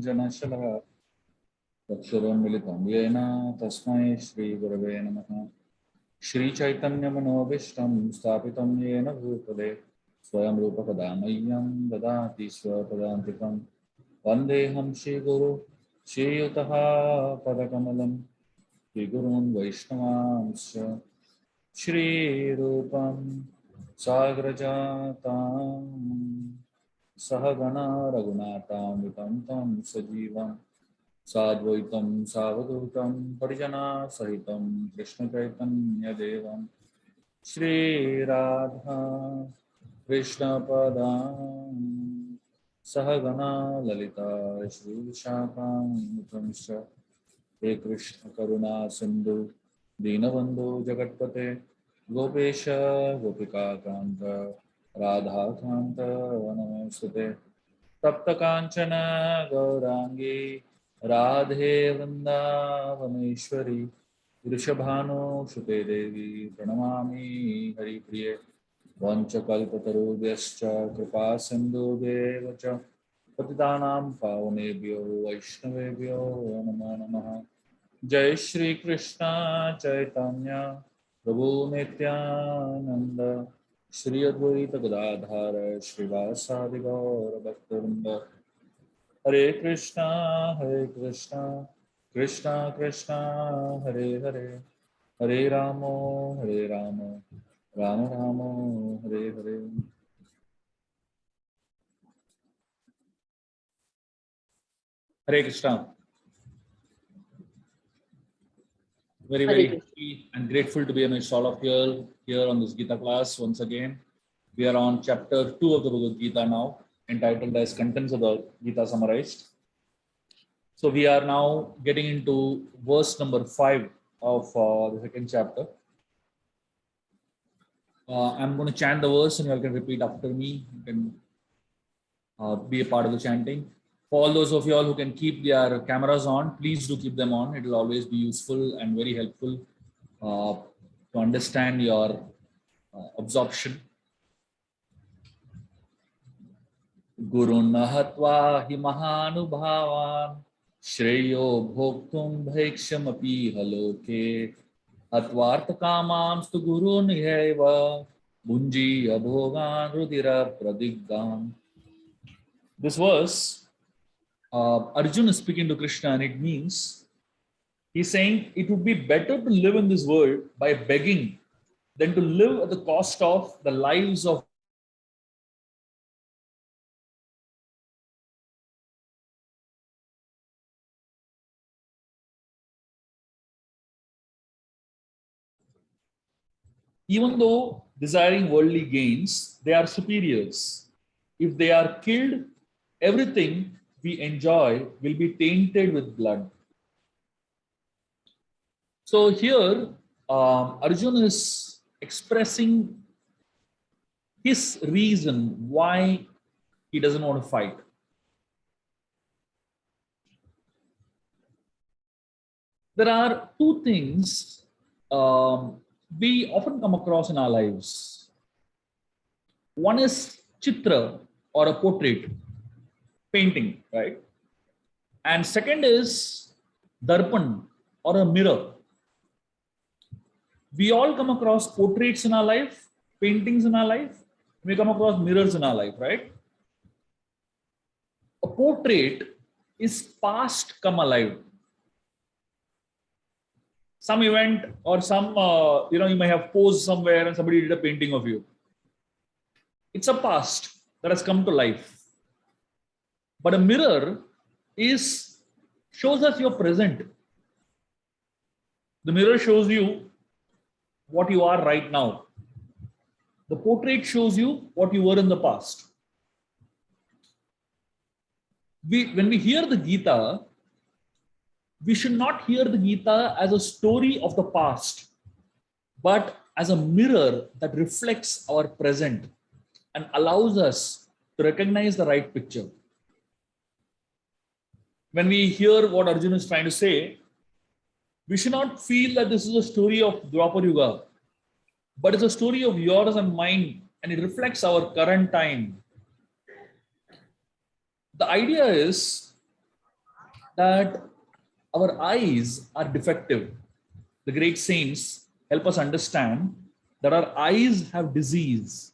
ज्ञानाञ्जनशलाकया चक्षुरुन्मिलितं येन तस्मै श्रीगुरवे नमः। श्रीचैतन्यमनोभीष्टं स्थापितं येन भूतले स्वयं रूपकदा मह्यं ददाति स्वपदान्तिकं। वन्देऽहं श्रीगुरु श्रीयुतः पदकमलं श्रीगुरून् वैष्णवांश्च श्रीरूपं साग्रजातां सहगणा रघुनाथान्वितं तं सजीवं साद्वैतं सावधूतं परिजनसहितं कृष्णचैतन्यदेवं श्रीराधा कृष्णपदां सहगणा ललिता श्रीविशाखान्वितं च। हे कृष्ण करुणा सिंधु दीनबंधु जगत्पते गोपेश गोपिकाकांत राधाकांत नमोस्तुते। तप्त कांचन गौरांगी राधे वृंदावनेश्वरी वृषभानुसुते देवी प्रणमामि हरिप्रिये। वंशकल्पतरुभ्यश्च कृपा सिन्धुभ्येव च पतितानां पावनेभ्यो वैष्णवेभ्यो नमो नमः। जय श्री कृष्ण चैतन्य प्रभु नित्यानंद श्री अद्वैत गदाधर श्रीवासादि गौर भक्तवृंद। हरे कृष्णा कृष्णा कृष्णा हरे हरे, हरे रामो राम रामो हरे हरे। हरे Krishna. Very, very happy and grateful to be amidst all of you here on this Gita class once again. We are on chapter 2 of the Bhagavad Gita now, entitled as Contents of the Gita Summarized. So we are now getting into verse number 5 of the second chapter. I'm going to chant the verse and you all can repeat after me. You can be a part of the chanting. For all those of you all who can keep their cameras on, please do keep them on. It will always be useful and very helpful to understand your absorption. Gurun hatva hi mahanubhavan shreyo bhoktum bhaikshyamapi haloke hatvartha kamamstu gurun yaiva bunji abhogan rudira pradigam. This verse, Arjuna is speaking to Krishna, and it means he's saying it would be better to live in this world by begging than to live at the cost of the lives of even though desiring worldly gains, they are superiors. If they are killed, everything we enjoy will be tainted with blood. So here, Arjuna is expressing his reason why he doesn't want to fight. There are two things we often come across in our lives. One is chitra, or a portrait, painting, right? And second is darpan, or a mirror. We all come across portraits in our life, paintings in our life. We come across mirrors in our life, right? A portrait is past come alive. Some event or some, you may have posed somewhere and somebody did a painting of you. It's a past that has come to life. But a mirror shows us your present. The mirror shows you what you are right now. The portrait shows you what you were in the past. When we hear the Gita, we should not hear the Gita as a story of the past, but as a mirror that reflects our present and allows us to recognize the right picture. When we hear what Arjuna is trying to say, we should not feel that this is a story of Dwapar Yuga, but it's a story of yours and mine, and it reflects our current time. The idea is that our eyes are defective. The great saints help us understand that our eyes have disease.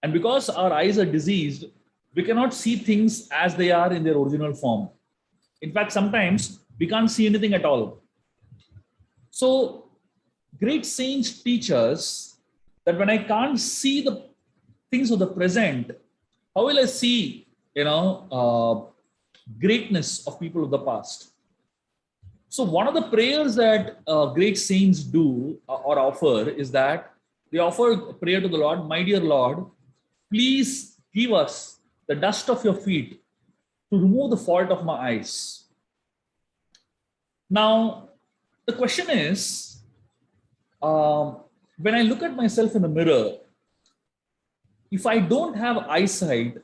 And because our eyes are diseased, we cannot see things as they are in their original form. In fact, sometimes we can't see anything at all. So, great saints teach us that when I can't see the things of the present, how will I see, greatness of people of the past? So one of the prayers that great saints do or offer is that they offer a prayer to the Lord, my dear Lord, please give us the dust of your feet to remove the fault of my eyes. Now, the question is, when I look at myself in the mirror, if I don't have eyesight,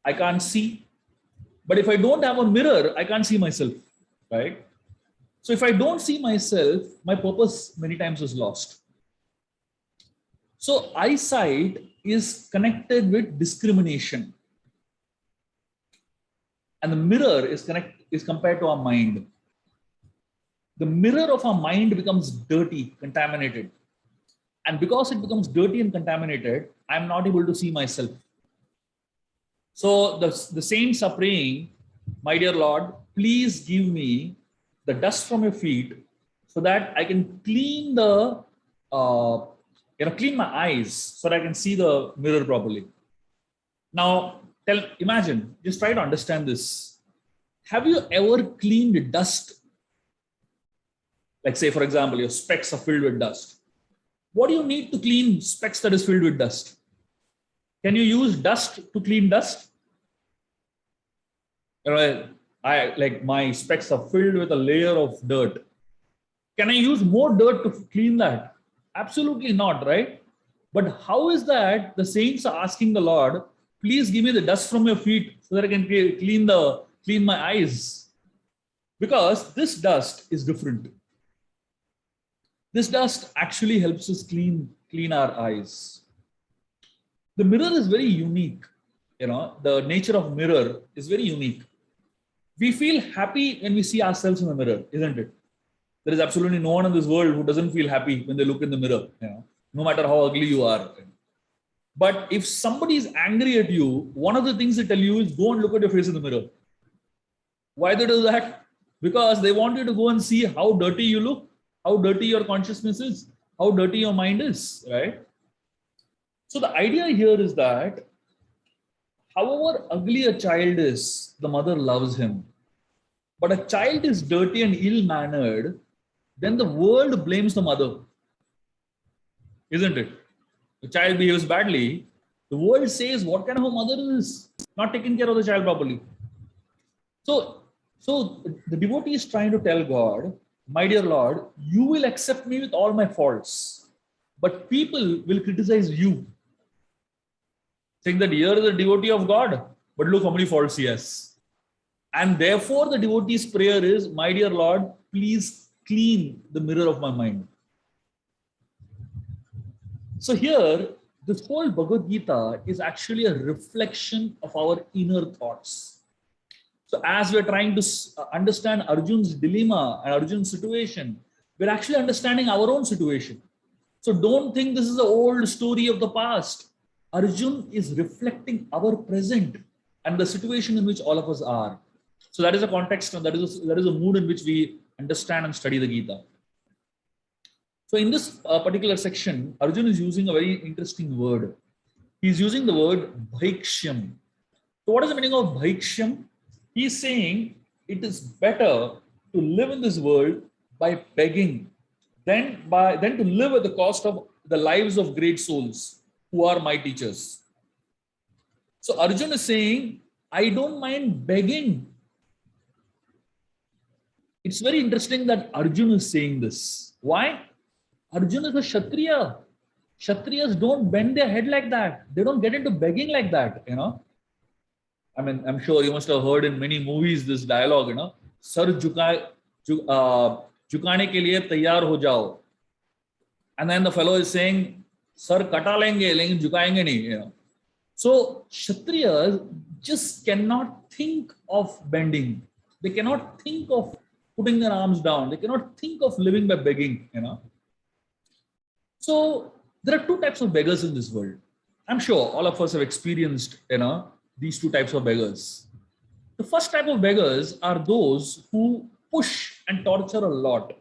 I can't see. But if I don't have a mirror, I can't see myself, right? So if I don't see myself, my purpose many times is lost. So eyesight is connected with discrimination. And the mirror is compared to our mind. The mirror of our mind becomes dirty, contaminated. And because it becomes dirty and contaminated, I'm not able to see myself. So the saints are praying, my dear Lord, please give me the dust from your feet so that I can clean clean my eyes so that I can see the mirror properly. Now, imagine, just try to understand this. Have you ever cleaned dust? Like say, for example, your specs are filled with dust. What do you need to clean specs that is filled with dust? Can you use dust to clean dust? Like my specs are filled with a layer of dirt. Can I use more dirt to clean that? Absolutely not, right? But how is that the saints are asking the Lord, please give me the dust from your feet so that I can clean my eyes? Because this dust is different. This dust actually helps us clean our eyes. The mirror is very unique. The nature of mirror is very unique. We feel happy when we see ourselves in the mirror, isn't it? There is absolutely no one in this world who doesn't feel happy when they look in the mirror, no matter how ugly you are. But if somebody is angry at you, one of the things they tell you is go and look at your face in the mirror. Why they do that? Because they want you to go and see how dirty you look, how dirty your consciousness is, how dirty your mind is, right? So the idea here is that however ugly a child is, the mother loves him. But a child is dirty and ill-mannered, then the world blames the mother. Isn't it? The child behaves badly, the world says, what kind of a mother is not taking care of the child properly? So the devotee is trying to tell God, my dear Lord, you will accept me with all my faults, but people will criticize you. Saying that here is a devotee of God, but look how many faults he has. And therefore the devotee's prayer is, my dear Lord, please clean the mirror of my mind. So here, this whole Bhagavad Gita is actually a reflection of our inner thoughts. So as we're trying to understand Arjun's dilemma and Arjun's situation, we're actually understanding our own situation. So don't think this is an old story of the past. Arjun is reflecting our present and the situation in which all of us are. So that is a context and that is a mood in which we understand and study the Gita. So in this particular section, Arjun is using a very interesting word. He's using the word bhaikshyam. So what is the meaning of bhaikshyam? He's saying it is better to live in this world by begging than to live at the cost of the lives of great souls who are my teachers. So Arjun is saying, I don't mind begging. It's very interesting that Arjun is saying this. Why? Arjun is a Kshatriya. Kshatriyas don't bend their head like that. They don't get into begging like that, I mean, I'm sure you must have heard in many movies this dialogue, Sir झुकाने के लिए तैयार हो जाओ. And then the fellow is saying, Sir कटा लेंगे लेकिन झुकाएंगे नहीं. So Kshatriyas just cannot think of bending. They cannot think of putting their arms down. They cannot think of living by begging, So there are two types of beggars in this world. I'm sure all of us have experienced, these two types of beggars. The first type of beggars are those who push and torture a lot.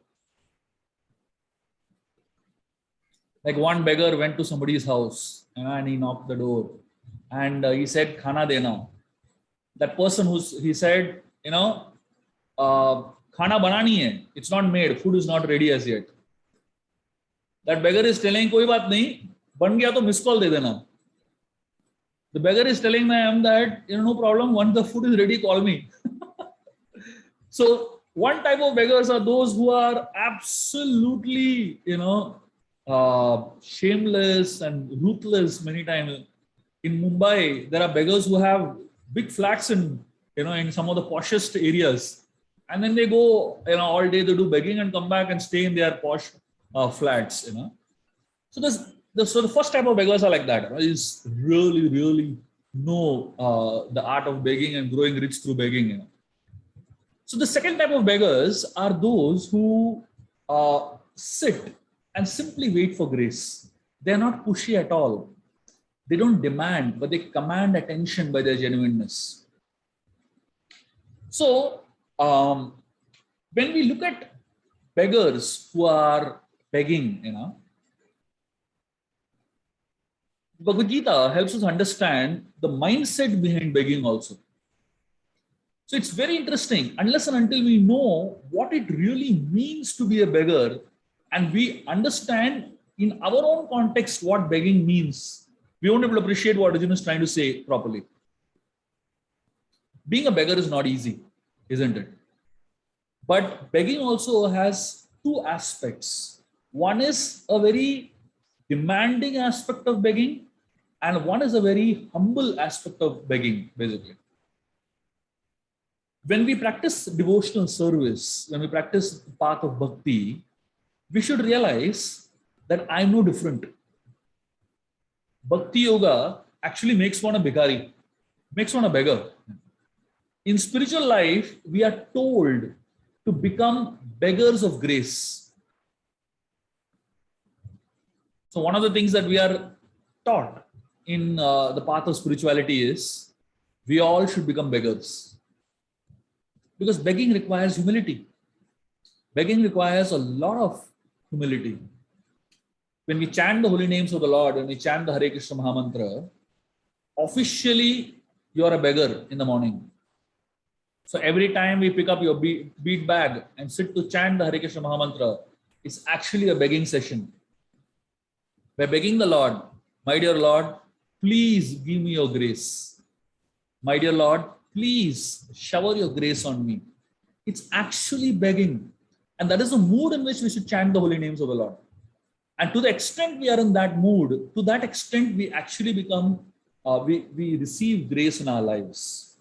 Like one beggar went to somebody's house and he knocked the door and he said, "Khana dena." That person he said, "Khana banani hai. It's not made. Food is not ready as yet." That beggar is telling, "Koi baat nahi. Ban gaya to miss call de dena." The beggar is telling them that, no problem. Once the food is ready, call me. So one type of beggars are those who are absolutely, shameless and ruthless. Many times in Mumbai, there are beggars who have big flats in some of the poshest areas, and then they go, all day they do begging and come back and stay in their posh flats. So the first type of beggars are like that. Is really, really know the art of begging and growing rich through begging. So the second type of beggars are those who sit and simply wait for grace. They are not pushy at all. They don't demand, but they command attention by their genuineness. So when we look at beggars who are begging, Bhagavad Gita helps us understand the mindset behind begging also. So it's very interesting. Unless and until we know what it really means to be a beggar and we understand in our own context what begging means, we won't be able to appreciate what Arjuna is trying to say properly. Being a beggar is not easy, isn't it? But begging also has two aspects. One is a very demanding aspect of begging, and one is a very humble aspect of begging, basically. When we practice devotional service, when we practice the path of bhakti, we should realize that I'm no different. Bhakti yoga actually makes one a bhikari, makes one a beggar. In spiritual life, we are told to become beggars of grace. So one of the things that we are taught in the path of spirituality is we all should become beggars. Because begging requires humility. Begging requires a lot of humility. When we chant the holy names of the Lord, when we chant the Hare Krishna Mahamantra, officially you are a beggar in the morning. So every time we pick up your bead bag and sit to chant the Hare Krishna Mahamantra, it's actually a begging session. By begging the Lord, my dear Lord, please give me your grace. My dear Lord, please shower your grace on me. It's actually begging. And that is the mood in which we should chant the holy names of the Lord. And to the extent we are in that mood, to that extent we actually become, we receive grace in our lives.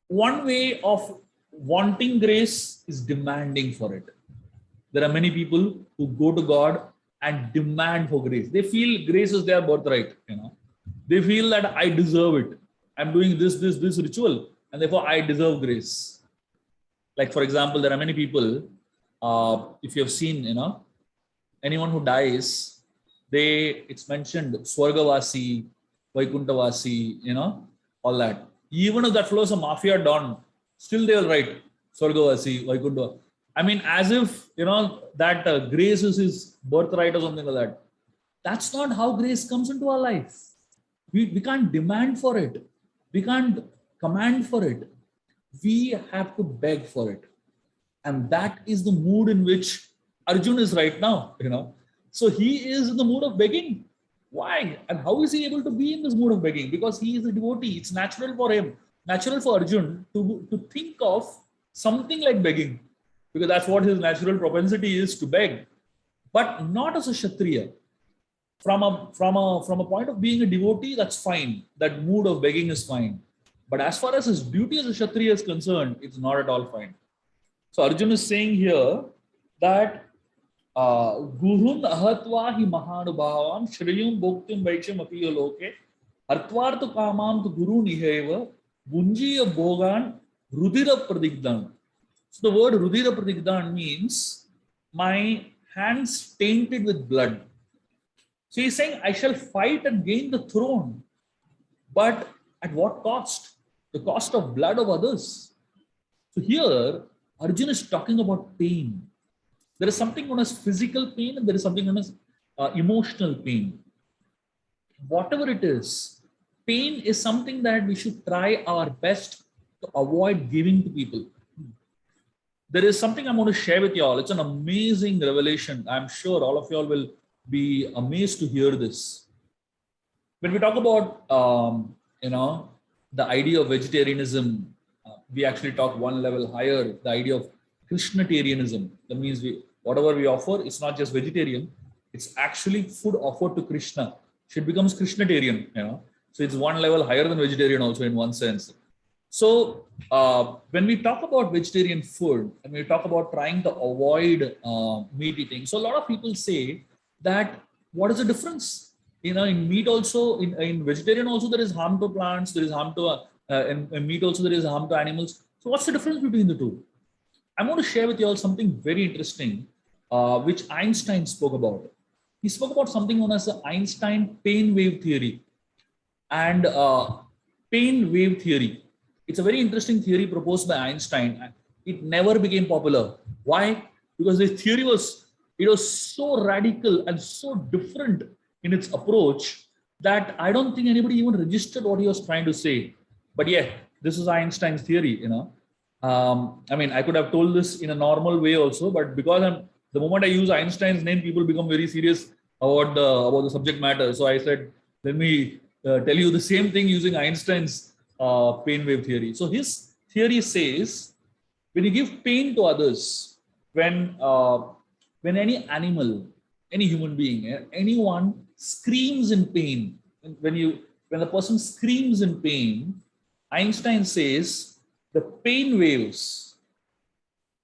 One way of wanting grace is demanding for it. There are many people who go to God and demand for grace. They feel grace is their birthright. They feel that I deserve it. I'm doing this ritual, and therefore I deserve grace. Like for example, there are many people. If you have seen, anyone who dies, it's mentioned Swargavasi, Vaikuntavasi, all that. Even if that flows a mafia don, still they will write Swargavasi, Vaikuntha. I mean, as if that grace is his birthright or something like that. That's not how grace comes into our life. We can't demand for it. We can't command for it. We have to beg for it. And that is the mood in which Arjun is right now, So he is in the mood of begging. Why? And how is he able to be in this mood of begging? Because he is a devotee. It's natural for him, natural for Arjun to think of something like begging. Because that's what his natural propensity is, to beg. But not as a Kshatriya. From a point of being a devotee, that's fine. That mood of begging is fine. But as far as his duty as a Kshatriya is concerned, it's not at all fine. So Arjun is saying here that Gurun ahatva hi mahanubhavam shriyum bhoktum vaiksham apiyaloke hartvartu kamam tu guru niheva Bunjiya Bogan Rudira Pradigdan. So the word Rudira Pradigdan means my hands tainted with blood. So he's saying, I shall fight and gain the throne, but at what cost? The cost of blood of others. So here, Arjuna is talking about pain. There is something known as physical pain and there is something known as emotional pain. Whatever it is, pain is something that we should try our best to avoid giving to people. There is something I'm going to share with you all. It's an amazing revelation. I'm sure all of you all will be amazed to hear this. When we talk about, the idea of vegetarianism, we actually talk one level higher, the idea of Krishnatarianism. That means whatever we offer, it's not just vegetarian, it's actually food offered to Krishna. It becomes Krishnatarian. So it's one level higher than vegetarian also in one sense. So when we talk about vegetarian food and we talk about trying to avoid meat eating, so a lot of people say that what is the difference? In meat also, in vegetarian also there is harm to plants, there is harm to in meat also there is harm to animals. So what's the difference between the two? I'm going to share with you all something very interesting, which Einstein spoke about. He spoke about something known as the Einstein pain wave theory. And pain wave theory, it's a very interesting theory proposed by Einstein. It never became popular. Why? Because this theory was so radical and so different in its approach that I don't think anybody even registered what he was trying to say. But yeah, this is Einstein's theory. I could have told this in a normal way also, but because the moment I use Einstein's name, people become very serious about the subject matter. So I said, let me tell you the same thing using Einstein's pain wave theory. So his theory says, when you give pain to others, when any animal, any human being, anyone screams in pain, when the person screams in pain, Einstein says the pain waves,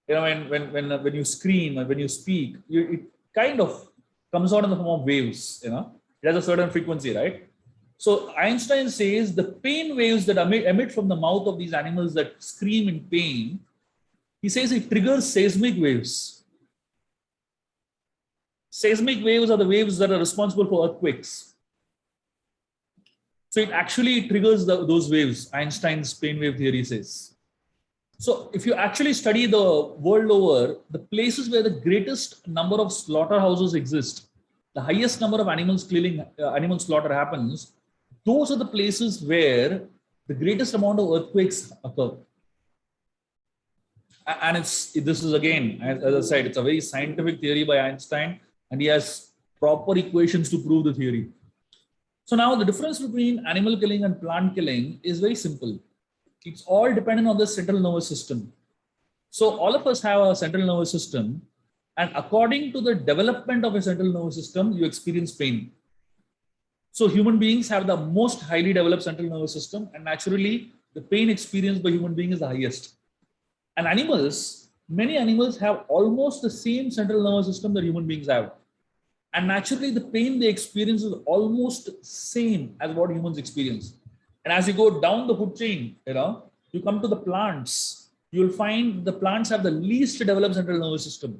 when you scream and when you speak, it kind of comes out in the form of waves. It has a certain frequency, right? So Einstein says the pain waves that emit from the mouth of these animals that scream in pain, he says it triggers seismic waves. Seismic waves are the waves that are responsible for earthquakes. So it actually triggers those waves, Einstein's pain wave theory says. So if you actually study the world over, the places where the greatest number of slaughterhouses exist, the highest number of animal slaughter happens, those are the places where the greatest amount of earthquakes occur. And this is again, as I said, it's a very scientific theory by Einstein, and he has proper equations to prove the theory. So now the difference between animal killing and plant killing is very simple. It's all dependent on the central nervous system. So all of us have a central nervous system, and according to the development of a central nervous system, you experience pain. So human beings have the most highly developed central nervous system, and naturally the pain experienced by human being is the highest. And many animals have almost the same central nervous system that human beings have. And naturally the pain they experience is almost same as what humans experience. And as you go down the food chain, you come to the plants, you'll find the plants have the least developed central nervous system.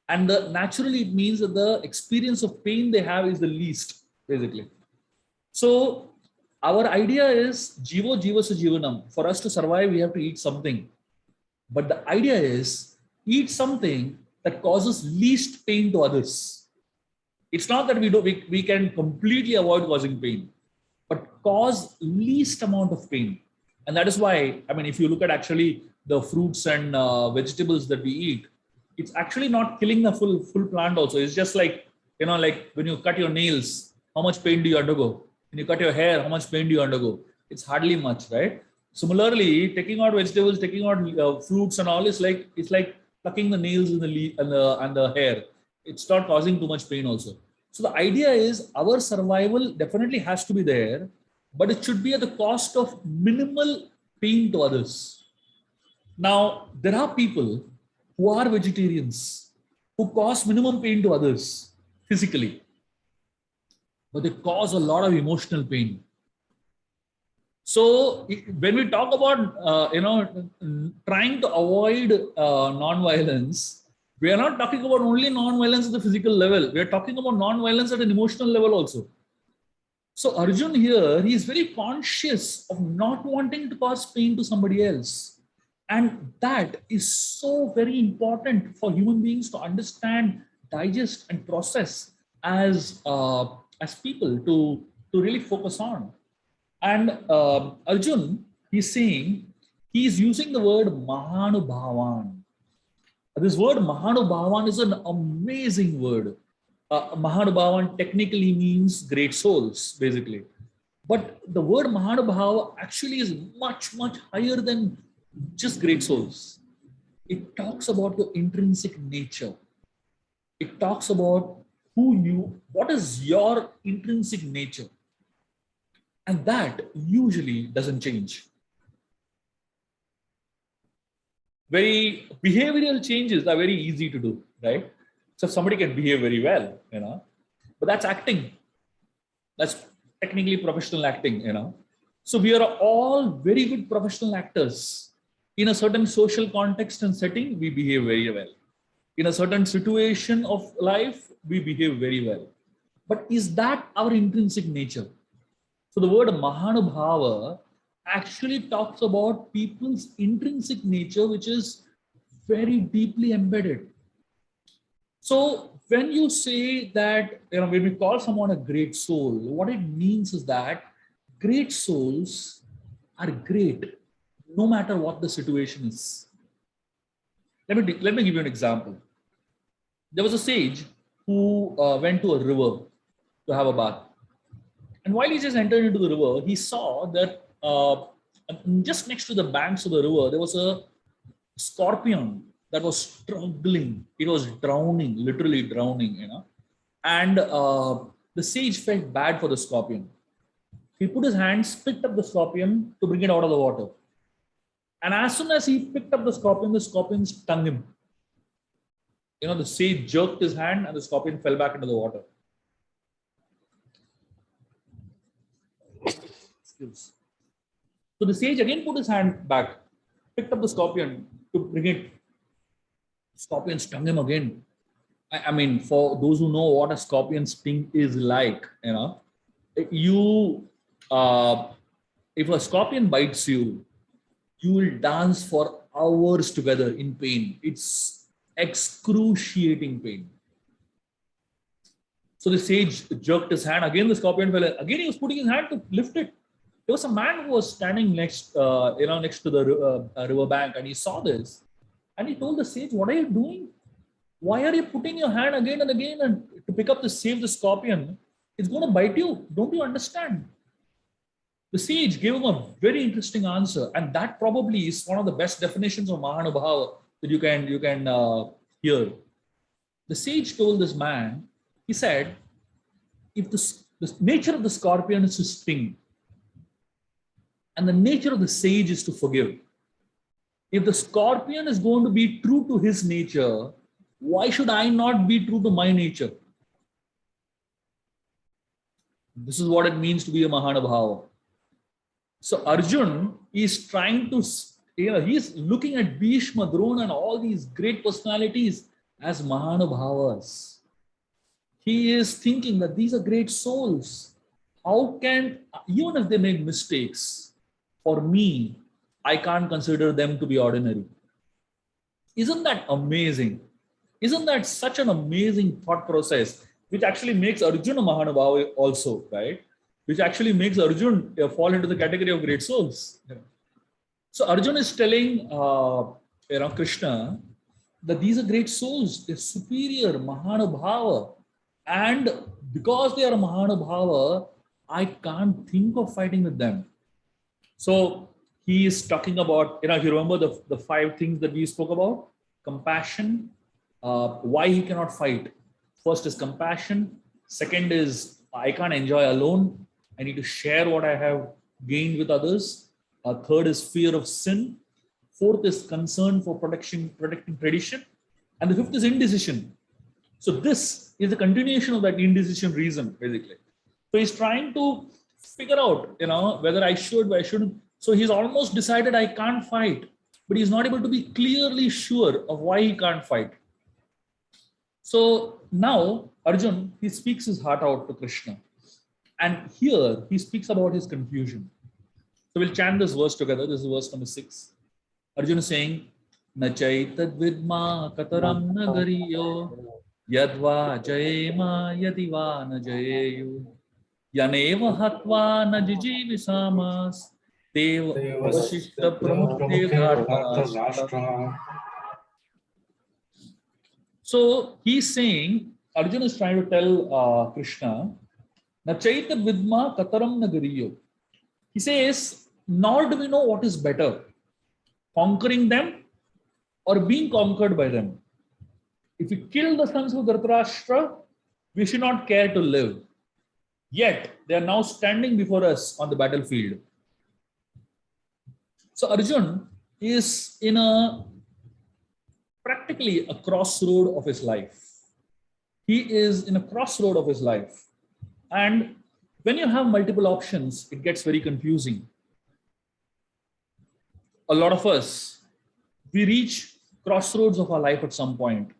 And naturally it means that the experience of pain they have is the least, basically. So our idea is jivo jivasa jivanam. For us to survive, we have to eat something. But the idea is eat something that causes least pain to others. It's not that we can completely avoid causing pain, but cause least amount of pain. And that is why, if you look at actually the fruits and vegetables that we eat, it's actually not killing the full plant also. It's just like when you cut your nails, how much pain do you undergo? When you cut your hair, how much pain do you undergo? It's hardly much, right? Similarly, taking out vegetables, taking out fruits and all it's like plucking the nails in and the hair. It's not causing too much pain also. So the idea is our survival definitely has to be there, but it should be at the cost of minimal pain to others. Now, there are people who are vegetarians who cause minimum pain to others physically, but they cause a lot of emotional pain. So when we talk about trying to avoid non-violence, we are not talking about only non-violence at the physical level. We are talking about non-violence at an emotional level also. So Arjun here, he is very conscious of not wanting to cause pain to somebody else. And that is so very important for human beings to understand, digest, and process as people to really focus on. And Arjun, he's saying, he's using the word Mahanubhavan. This word Mahanubhavan is an amazing word. Mahanubhavan technically means great souls, basically. But the word Mahanubhava actually is much, much higher than just great souls. It talks about your intrinsic nature. It talks about what is your intrinsic nature. And that usually doesn't change. Very behavioral changes are very easy to do, right? So somebody can behave very well, but that's acting. That's technically professional acting, So we are all very good professional actors. In a certain social context and setting, we behave very well. In a certain situation of life, we behave very well. But is that our intrinsic nature? So the word Mahanubhava actually talks about people's intrinsic nature, which is very deeply embedded. So when you say that, when we call someone a great soul, what it means is that great souls are great no matter what the situation is. Let me give you an example. There was a sage who went to a river to have a bath. And while he just entered into the river, he saw that just next to the banks of the river, there was a scorpion that was struggling. It was drowning, literally drowning, And the sage felt bad for the scorpion. He put his hands, picked up the scorpion to bring it out of the water. And as soon as he picked up the scorpion stung him. The sage jerked his hand and the scorpion fell back into the water. So the sage again put his hand back, picked up the scorpion to bring it. Scorpion stung him again. I mean, for those who know what a scorpion sting is like, if a scorpion bites you, you will dance for hours together in pain. It's excruciating pain. So the sage jerked his hand. Again, the scorpion fell. Again, he was putting his hand to lift it. There was a man who was standing next to the river bank, and he saw this. And he told the sage, "What are you doing? Why are you putting your hand again and again and to pick up save the scorpion? It's going to bite you. Don't you understand?" The sage gave him a very interesting answer, and that probably is one of the best definitions of Mahanubhava that you can hear. The sage told this man, he said, if the nature of the scorpion is to sting, and the nature of the sage is to forgive, if the scorpion is going to be true to his nature, why should I not be true to my nature? This is what it means to be a Mahanubhava. So Arjun is trying to, he's looking at Bhishma, Drona, and all these great personalities as Mahanubhavas. He is thinking that these are great souls. How can, even if they make mistakes, for me, I can't consider them to be ordinary. Isn't that amazing? Isn't that such an amazing thought process, which actually makes Arjun a Mahanubhava also, right? Which actually makes Arjun fall into the category of great souls. So Arjun is telling Krishna that these are great souls. They're superior, Mahanubhava. And because they are Mahanubhava, I can't think of fighting with them. So he is talking about, if you remember the 5 things that we spoke about? Compassion, why he cannot fight. First is compassion. Second is, I can't enjoy alone. I need to share what I have gained with others. Third is fear of sin. Fourth is concern for protecting tradition. And the fifth is indecision. So this is the continuation of that indecision reason, basically. So he's trying to figure out, whether I should or I shouldn't. So he's almost decided I can't fight, but he's not able to be clearly sure of why he can't fight. So now Arjun, he speaks his heart out to Krishna. And here he speaks about his confusion. So we'll chant this verse together. This is verse number 6. Arjuna is saying, Na chaitad vidma kataram nagariyo yadva jayema yadiva na jayeyu yaneva hatva na jijivisamas deva vasishta pramukte dhartarashtra. So he's saying, Arjuna is trying to tell Krishna, Na chaitad vidma kataram nagariyo. He says, nor do we know what is better, conquering them or being conquered by them. If we kill the sons of Dhritarashtra, we should not care to live. Yet, they are now standing before us on the battlefield. So Arjun is in practically a crossroad of his life. He is in a crossroad of his life. And when you have multiple options, it gets very confusing. A lot of us, we reach crossroads of our life at some point.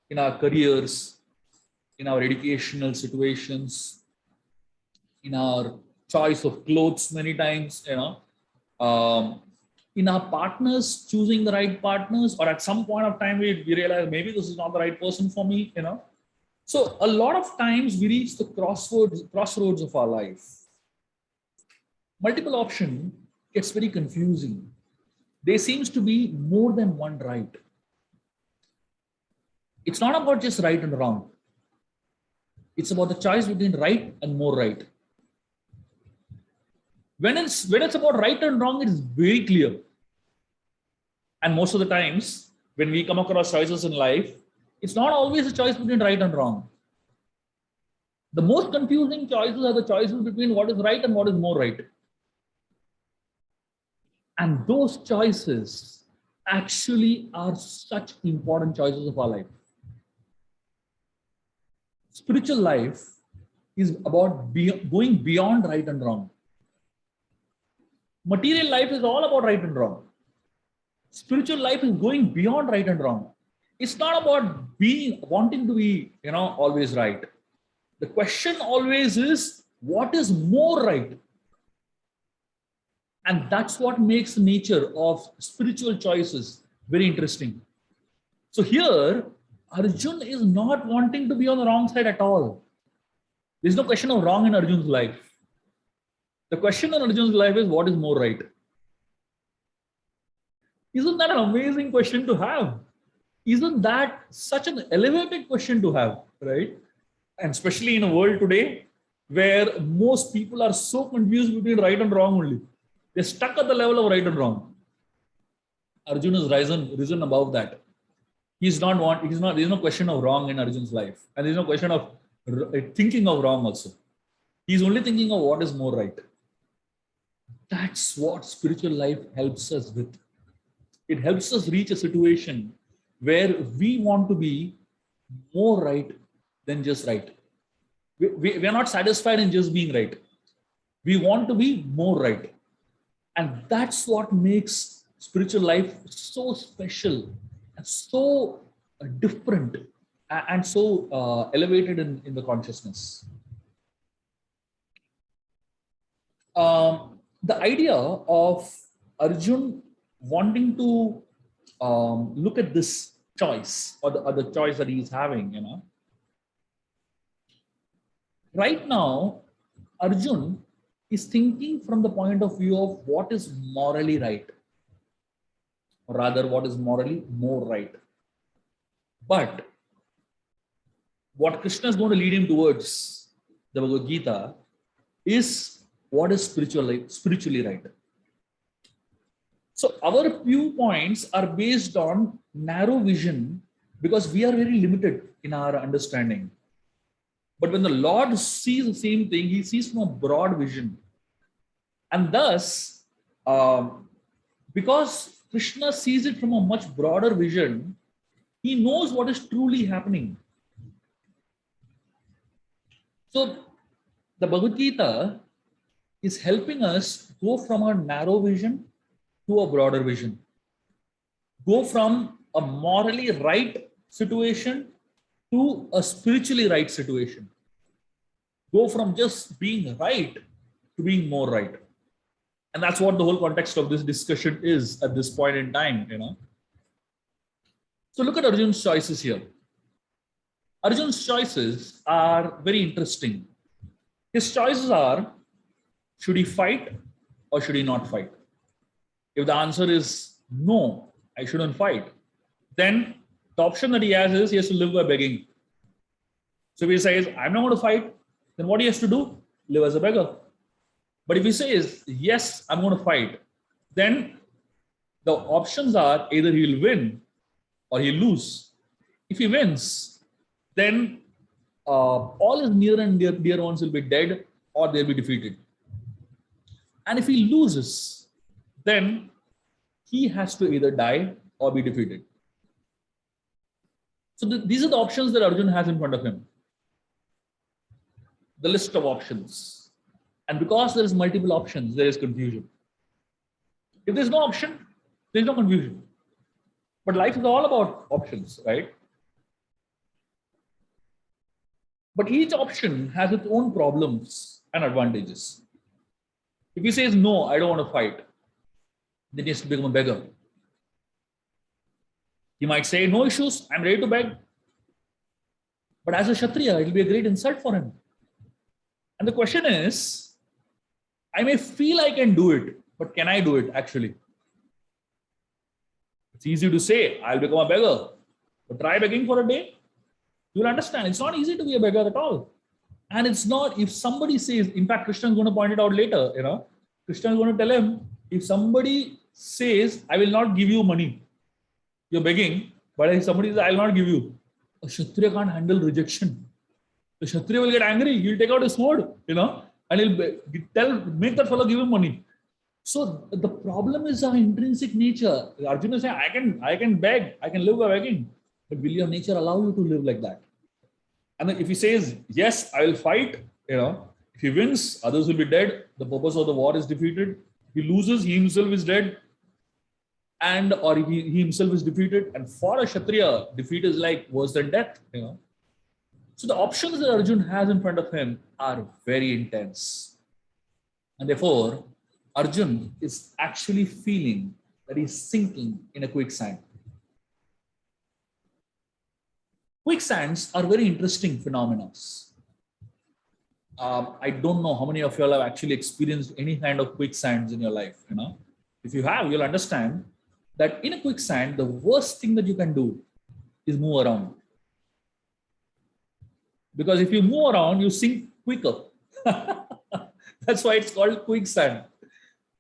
In our careers, in our educational situations, in our choice of clothes many times, in our partners, choosing the right partners, or at some point of time we realize maybe this is not the right person for me, So a lot of times we reach the crossroads of our life. Multiple option gets very confusing. There seems to be more than one right. It's not about just right and wrong. It's about the choice between right and more right. When it's about right and wrong, it's very clear. And most of the times, when we come across choices in life, it's not always a choice between right and wrong. The most confusing choices are the choices between what is right and what is more right. And those choices actually are such important choices of our life. Spiritual life is about going beyond right and wrong. Material life is all about right and wrong. Spiritual life is going beyond right and wrong. It's not about wanting to be, always right. The question always is, what is more right? And that's what makes the nature of spiritual choices very interesting. So here, Arjun is not wanting to be on the wrong side at all. There's no question of wrong in Arjun's life. The question in Arjun's life is, what is more right? Isn't that an amazing question to have? Isn't that such an elevated question to have, right? And especially in a world today where most people are so confused between right and wrong only. They're stuck at the level of right and wrong. Arjun has risen above that. There's no question of wrong in Arjun's life. And there's no question of thinking of wrong also. He's only thinking of what is more right. That's what spiritual life helps us with. It helps us reach a situation where we want to be more right than just right. We are not satisfied in just being right. We want to be more right. And that's what makes spiritual life so special and so different and so elevated in the consciousness. The idea of Arjun wanting to look at this choice or the choice that he's having, right now, Arjun is thinking from the point of view of what is morally right, or rather what is morally more right. But what Krishna is going to lead him towards, the Bhagavad Gita, is what is spiritually right. So our viewpoints are based on narrow vision because we are very limited in our understanding. But when the Lord sees the same thing, he sees from a broad vision. And thus, because Krishna sees it from a much broader vision, he knows what is truly happening. So The Bhagavad Gita is helping us go from a narrow vision to a broader vision. Go from a morally right situation to a spiritually right situation. Go from just being right to being more right. And that's what the whole context of this discussion is at this point in time, So look at Arjun's choices here. Arjun's choices are very interesting. His choices are, should he fight or should he not fight? If the answer is no, I shouldn't fight, then the option that he has is he has to live by begging. So if he says, I'm not going to fight, then what he has to do? Live as a beggar. But if he says, yes, I'm going to fight, then the options are either he'll win or he'll lose. If he wins, then all his near and dear ones will be dead or they'll be defeated. And if he loses, then he has to either die or be defeated. So these are the options that Arjun has in front of him. The list of options. And because there is multiple options, there is confusion. If there's no option, there's no confusion. But life is all about options, right? But each option has its own problems and advantages. If he says, no, I don't want to fight, then he has to become a beggar. He might say, no issues, I'm ready to beg. But as a Kshatriya, it will be a great insult for him. And the question is, I may feel I can do it, but can I do it actually? It's easy to say, I'll become a beggar. But try begging for a day. You'll understand, it's not easy to be a beggar at all. And it's not, if somebody says, in fact, Krishna is going to point it out later, Krishna is going to tell him, if somebody says, I will not give you money, you're begging, but if somebody says, I will not give you, a Kshatriya can't handle rejection. The Kshatriya will get angry, he'll take out his sword, and he'll make that fellow give him money. So the problem is our intrinsic nature. Arjuna is saying, I can beg, I can live by begging, but will your nature allow you to live like that? And then if he says, yes, I will fight, if he wins, others will be dead. The purpose of the war is defeated. If he loses, he himself is dead. Or he himself is defeated. And for a Kshatriya, defeat is like worse than death, So the options that Arjun has in front of him are very intense. And therefore, Arjun is actually feeling that he's sinking in a quicksand. Quicksands are very interesting phenomena. I don't know how many of you all have actually experienced any kind of quicksands in your life. If you have, you'll understand that in a quicksand, the worst thing that you can do is move around. Because if you move around, you sink quicker. That's why it's called quicksand.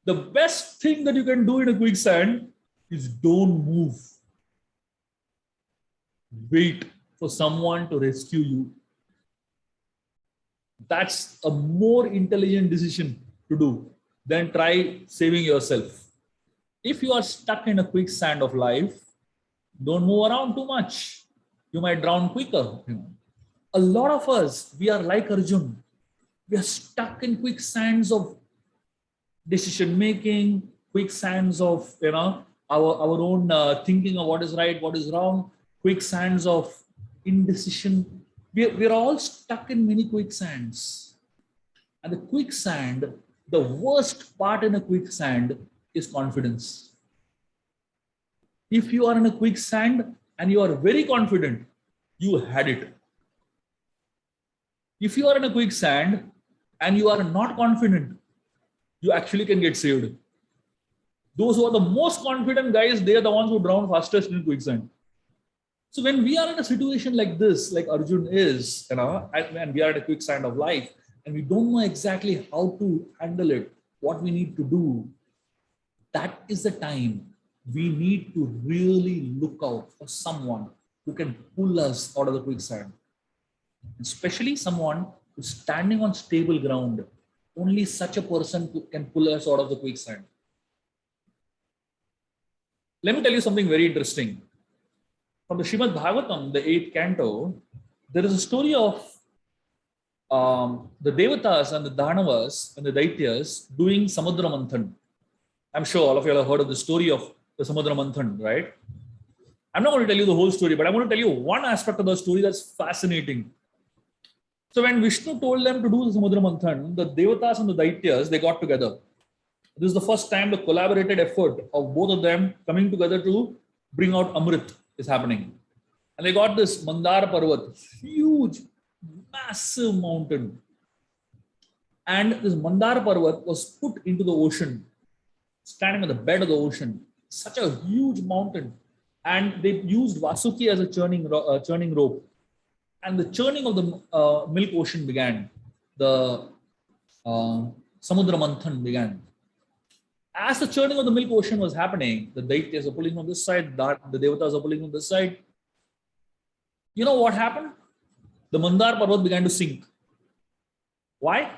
The best thing that you can do in a quicksand is don't move. Wait for someone to rescue you. That's a more intelligent decision to do than try saving yourself. If you are stuck in a quicksand of life, don't move around too much. You might drown quicker. A lot of us, we are like Arjun. We are stuck in quicksands of decision making, quicksands of our own thinking of what is right, what is wrong, quicksands of indecision. We're all stuck in many quicksands. And the quicksand, the worst part in a quicksand is confidence. If you are in a quicksand and you are very confident, you had it. If you are in a quicksand and you are not confident, you actually can get saved. Those who are the most confident guys, they are the ones who drown fastest in quicksand. So when we are in a situation like this, like Arjun is, and we are at a quicksand of life, and we don't know exactly how to handle it, what we need to do, that is the time we need to really look out for someone who can pull us out of the quicksand. Especially someone who's standing on stable ground. Only such a person can pull us out of the quicksand. Let me tell you something very interesting. From the Srimad Bhagavatam, the 8th canto, there is a story of the Devatas and the Danavas and the Daityas doing Samudra Manthan. I'm sure all of you have heard of the story of the Samudra Manthan, right? I'm not going to tell you the whole story, but I'm going to tell you one aspect of the story that's fascinating. So when Vishnu told them to do the Samudra Manthan, the Devatas and the Daityas, they got together. This is the first time the collaborated effort of both of them coming together to bring out Amrit is happening. And they got this Mandara Parvat, huge, massive mountain. And this Mandara Parvat was put into the ocean, standing on the bed of the ocean. Such a huge mountain. And they used Vasuki as a churning rope. And the churning of the milk ocean began. The Samudra Manthan began. As the churning of the milk ocean was happening, the Daityas are pulling on this side, the Devatas are pulling on this side. You know what happened? The Mandar Parvat began to sink. Why?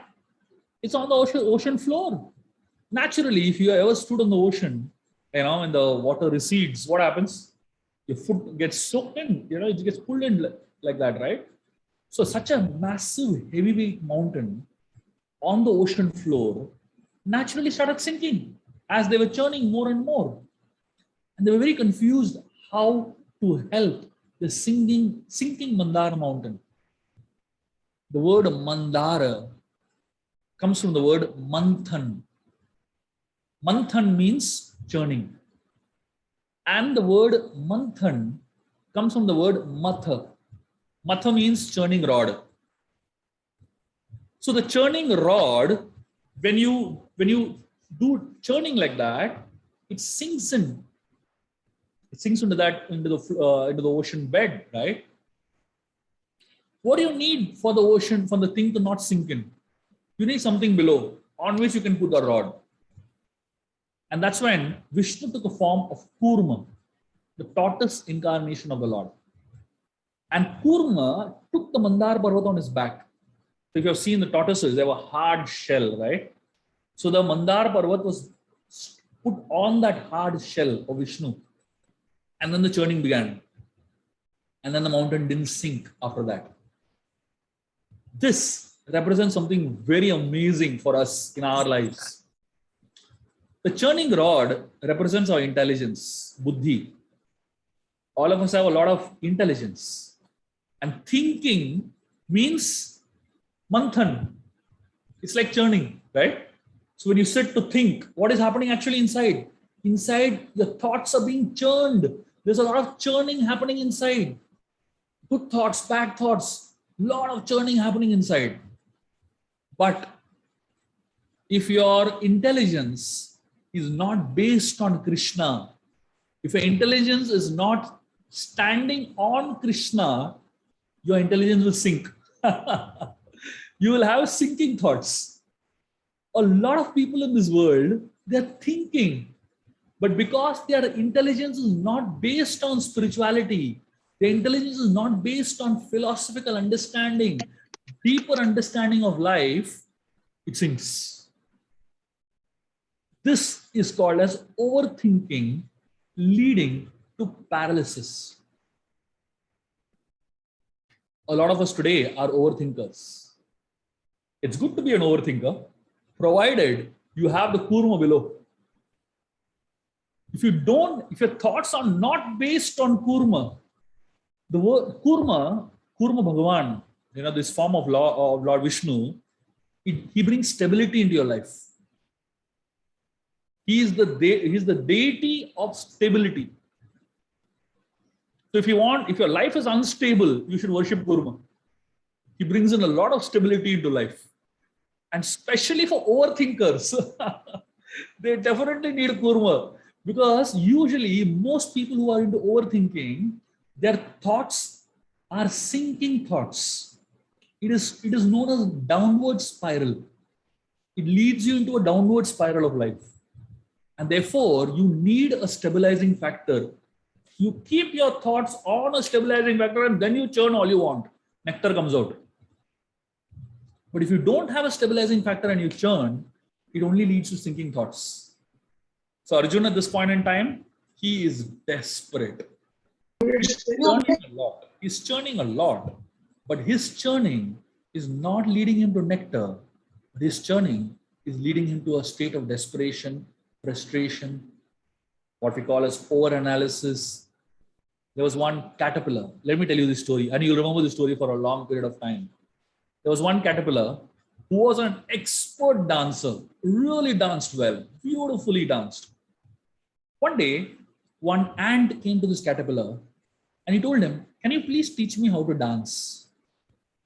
It's on the ocean floor. Naturally, if you ever stood on the ocean, and the water recedes, what happens? Your foot gets soaked in, it gets pulled in like that, right? So such a massive, heavyweight mountain on the ocean floor naturally started sinking as they were churning more and more. And they were very confused how to help the sinking Mandara mountain. The word Mandara comes from the word Manthan. Manthan means churning. And the word Manthan comes from the word Matha. Matha means churning rod. So the churning rod, when you do churning like that, it sinks in. It sinks into the ocean bed, right? What do you need for the ocean, for the thing to not sink in? You need something below on which you can put a rod. And that's when Vishnu took a form of Kurma, the tortoise incarnation of the Lord. And Kurma took the Mandar Parvat on his back. So if you have seen the tortoises, they have a hard shell, right? So the Mandar Parvat was put on that hard shell of Vishnu. And then the churning began. And then the mountain didn't sink after that. This represents something very amazing for us in our lives. The churning rod represents our intelligence, buddhi. All of us have a lot of intelligence. And thinking means manthan. It's like churning, right? So when you sit to think, what is happening actually inside? Inside, your thoughts are being churned. There's a lot of churning happening inside. Good thoughts, bad thoughts, a lot of churning happening inside. But if your intelligence is not based on Krishna, if your intelligence is not standing on Krishna, your intelligence will sink. You will have sinking thoughts. A lot of people in this world, they're thinking, but because their intelligence is not based on spirituality, their intelligence is not based on philosophical understanding, deeper understanding of life, it sinks. This is called as overthinking, leading to paralysis. A lot of us today are overthinkers. It's good to be an overthinker, provided you have the kurma below. If your thoughts are not based on kurma, the word kurma Bhagavan, this form of Lord Vishnu, he brings stability into your life. He is the deity of stability. So if your life is unstable, you should worship Kurma. He brings in a lot of stability into life. And especially for overthinkers, they definitely need Kurma. Because usually most people who are into overthinking, their thoughts are sinking thoughts. It is known as downward spiral. It leads you into a downward spiral of life. And therefore, you need a stabilizing factor. You keep your thoughts on a stabilizing factor and then you churn all you want. Nectar comes out. But if you don't have a stabilizing factor and you churn, it only leads to sinking thoughts. So Arjuna at this point in time, he is desperate. He's churning a lot. But his churning is not leading him to nectar. His churning is leading him to a state of desperation, frustration, what we call as over-analysis. There was one caterpillar. Let me tell you this story, and you remember the story for a long period of time. There was one caterpillar who was an expert dancer, really danced well, beautifully danced. One day, one ant came to this caterpillar and he told him, "Can you please teach me how to dance?"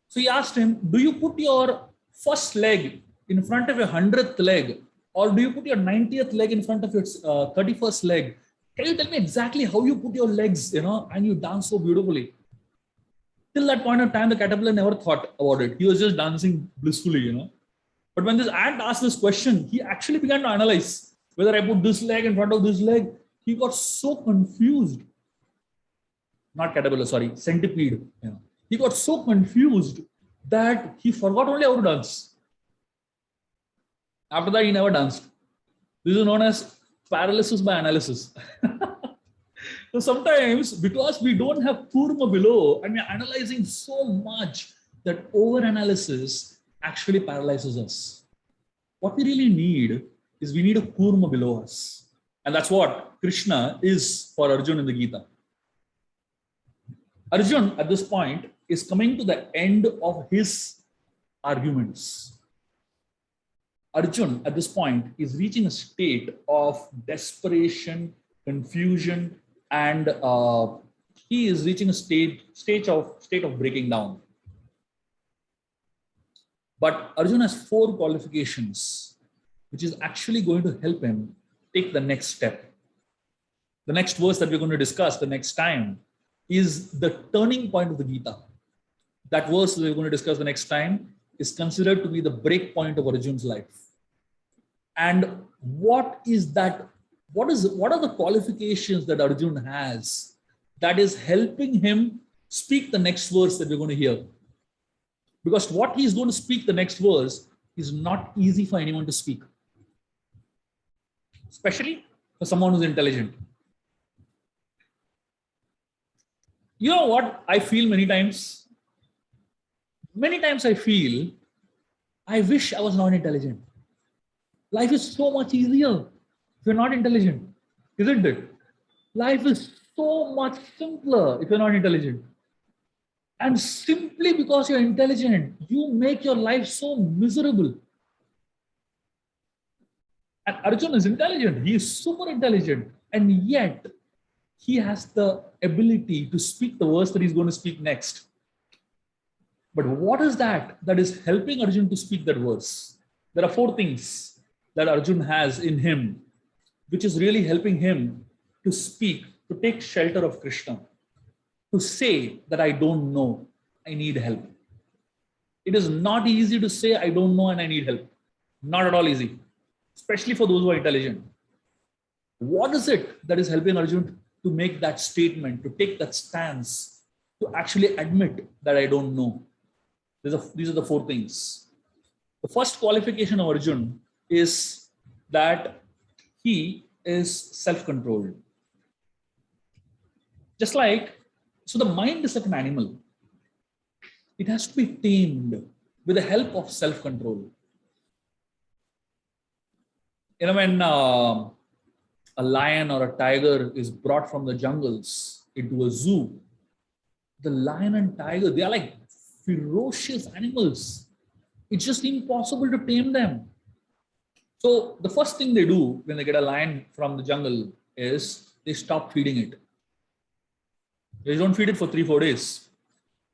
So he asked him, "Do you put your first leg in front of your 100th leg, or do you put your 90th leg in front of your 31st leg? Can you tell me exactly how you put your legs, and you dance so beautifully?" Till that point of time, the caterpillar never thought about it. He was just dancing blissfully. But when this ant asked this question, he actually began to analyze whether I put this leg in front of this leg. He got so confused. Not caterpillar, sorry, centipede. He got so confused that he forgot only how to dance. After that, he never danced. This is known as paralysis by analysis. So sometimes, because we don't have kurma below and we're analyzing so much, that over-analysis actually paralyzes us. What we really need is we need a kurma below us. And that's what Krishna is for Arjuna in the Gita. Arjuna, at this point, is coming to the end of his arguments. Arjuna, at this point, is reaching a state of desperation, confusion, and he is reaching a state of breaking down. But Arjuna has 4 qualifications, which is actually going to help him take the next step. The next verse that we're going to discuss the next time is the turning point of the Gita. That verse that we're going to discuss the next time is considered to be the break point of Arjuna's life. And what is that? What are the qualifications that Arjuna has that is helping him speak the next verse that we're going to hear? Because what he's going to speak the next verse is not easy for anyone to speak, especially for someone who's intelligent. You know what I feel many times? Many times I feel, I wish I was not intelligent. Life is so much easier if you're not intelligent, isn't it? Life is so much simpler if you're not intelligent. And simply because you're intelligent, you make your life so miserable. And Arjuna is intelligent. He is super intelligent. And yet, he has the ability to speak the verse that he's going to speak next. But what is that is helping Arjuna to speak that verse? There are 4 things that Arjuna has in him, which is really helping him to speak, to take shelter of Krishna, to say that I don't know, I need help. It is not easy to say I don't know and I need help. Not at all easy, especially for those who are intelligent. What is it that is helping Arjuna to make that statement, to take that stance, to actually admit that I don't know? These are the 4 things. The first qualification of Arjuna is that he is self-controlled. So the mind is like an animal. It has to be tamed with the help of self-control. When a lion or a tiger is brought from the jungles into a zoo, the lion and tiger, they are like ferocious animals. It's just impossible to tame them. So the first thing they do when they get a lion from the jungle is they stop feeding it. They don't feed it for 3-4 days.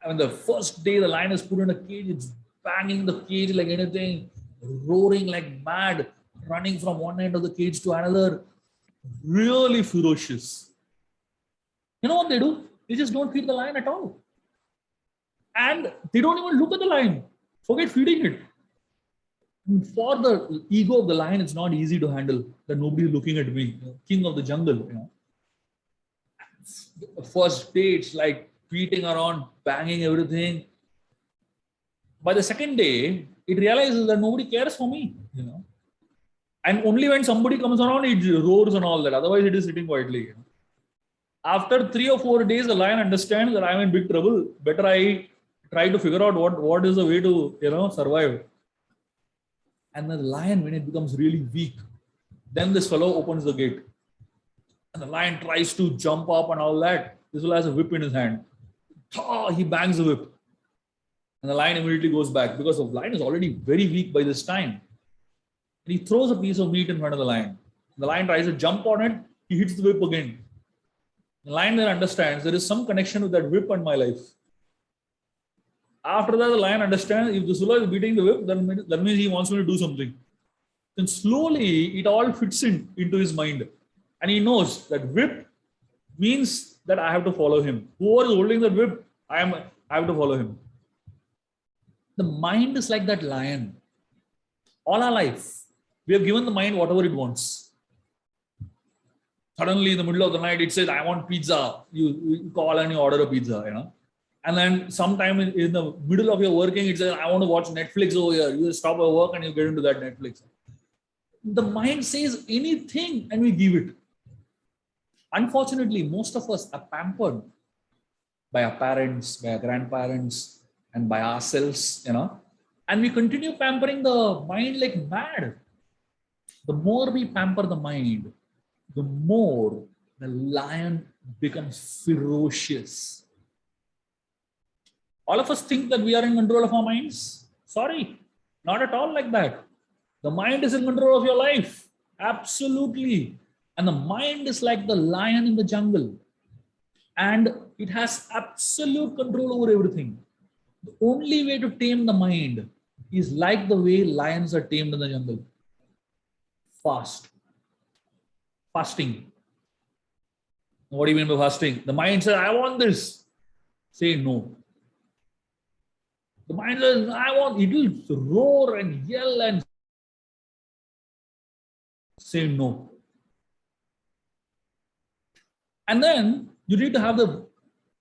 And the first day the lion is put in a cage, it's banging the cage like anything, roaring like mad, running from one end of the cage to another, really ferocious. You know what they do? They just don't feed the lion at all. And they don't even look at the lion. Forget feeding it. For the ego of the lion, it's not easy to handle that nobody is looking at me, king of the jungle. The first day, it's like beating around, banging everything. By the second day, it realizes that nobody cares for me. And only when somebody comes around, it roars and all that. Otherwise, it is sitting quietly. After 3 or 4 days, the lion understands that I'm in big trouble. Better I try to figure out what is the way to, survive. And the lion, when it becomes really weak, then this fellow opens the gate. And the lion tries to jump up and all that. This fellow has a whip in his hand. He bangs the whip. And the lion immediately goes back because the lion is already very weak by this time. And he throws a piece of meat in front of the lion. The lion tries to jump on it. He hits the whip again. The lion then understands there is some connection with that whip and my life. After that, the lion understands if the fellow is beating the whip, then that means he wants me to do something. Then slowly it all fits into his mind. And he knows that whip means that I have to follow him. Whoever is holding the whip, I have to follow him. The mind is like that lion. All our life, we have given the mind whatever it wants. Suddenly in the middle of the night, it says, I want pizza. You call and you order a pizza, And then sometime in the middle of your working, it says, I want to watch Netflix over here. You stop your work and you get into that Netflix. The mind says anything and we give it. Unfortunately, most of us are pampered by our parents, by our grandparents, and by ourselves, And we continue pampering the mind like mad. The more we pamper the mind, the more the lion becomes ferocious. All of us think that we are in control of our minds. Sorry, not at all like that. The mind is in control of your life. Absolutely. And the mind is like the lion in the jungle. And it has absolute control over everything. The only way to tame the mind is like the way lions are tamed in the jungle. Fasting. What do you mean by fasting? The mind says, I want this. Say no. The mind says, it will roar and yell and say no. And then you need to have the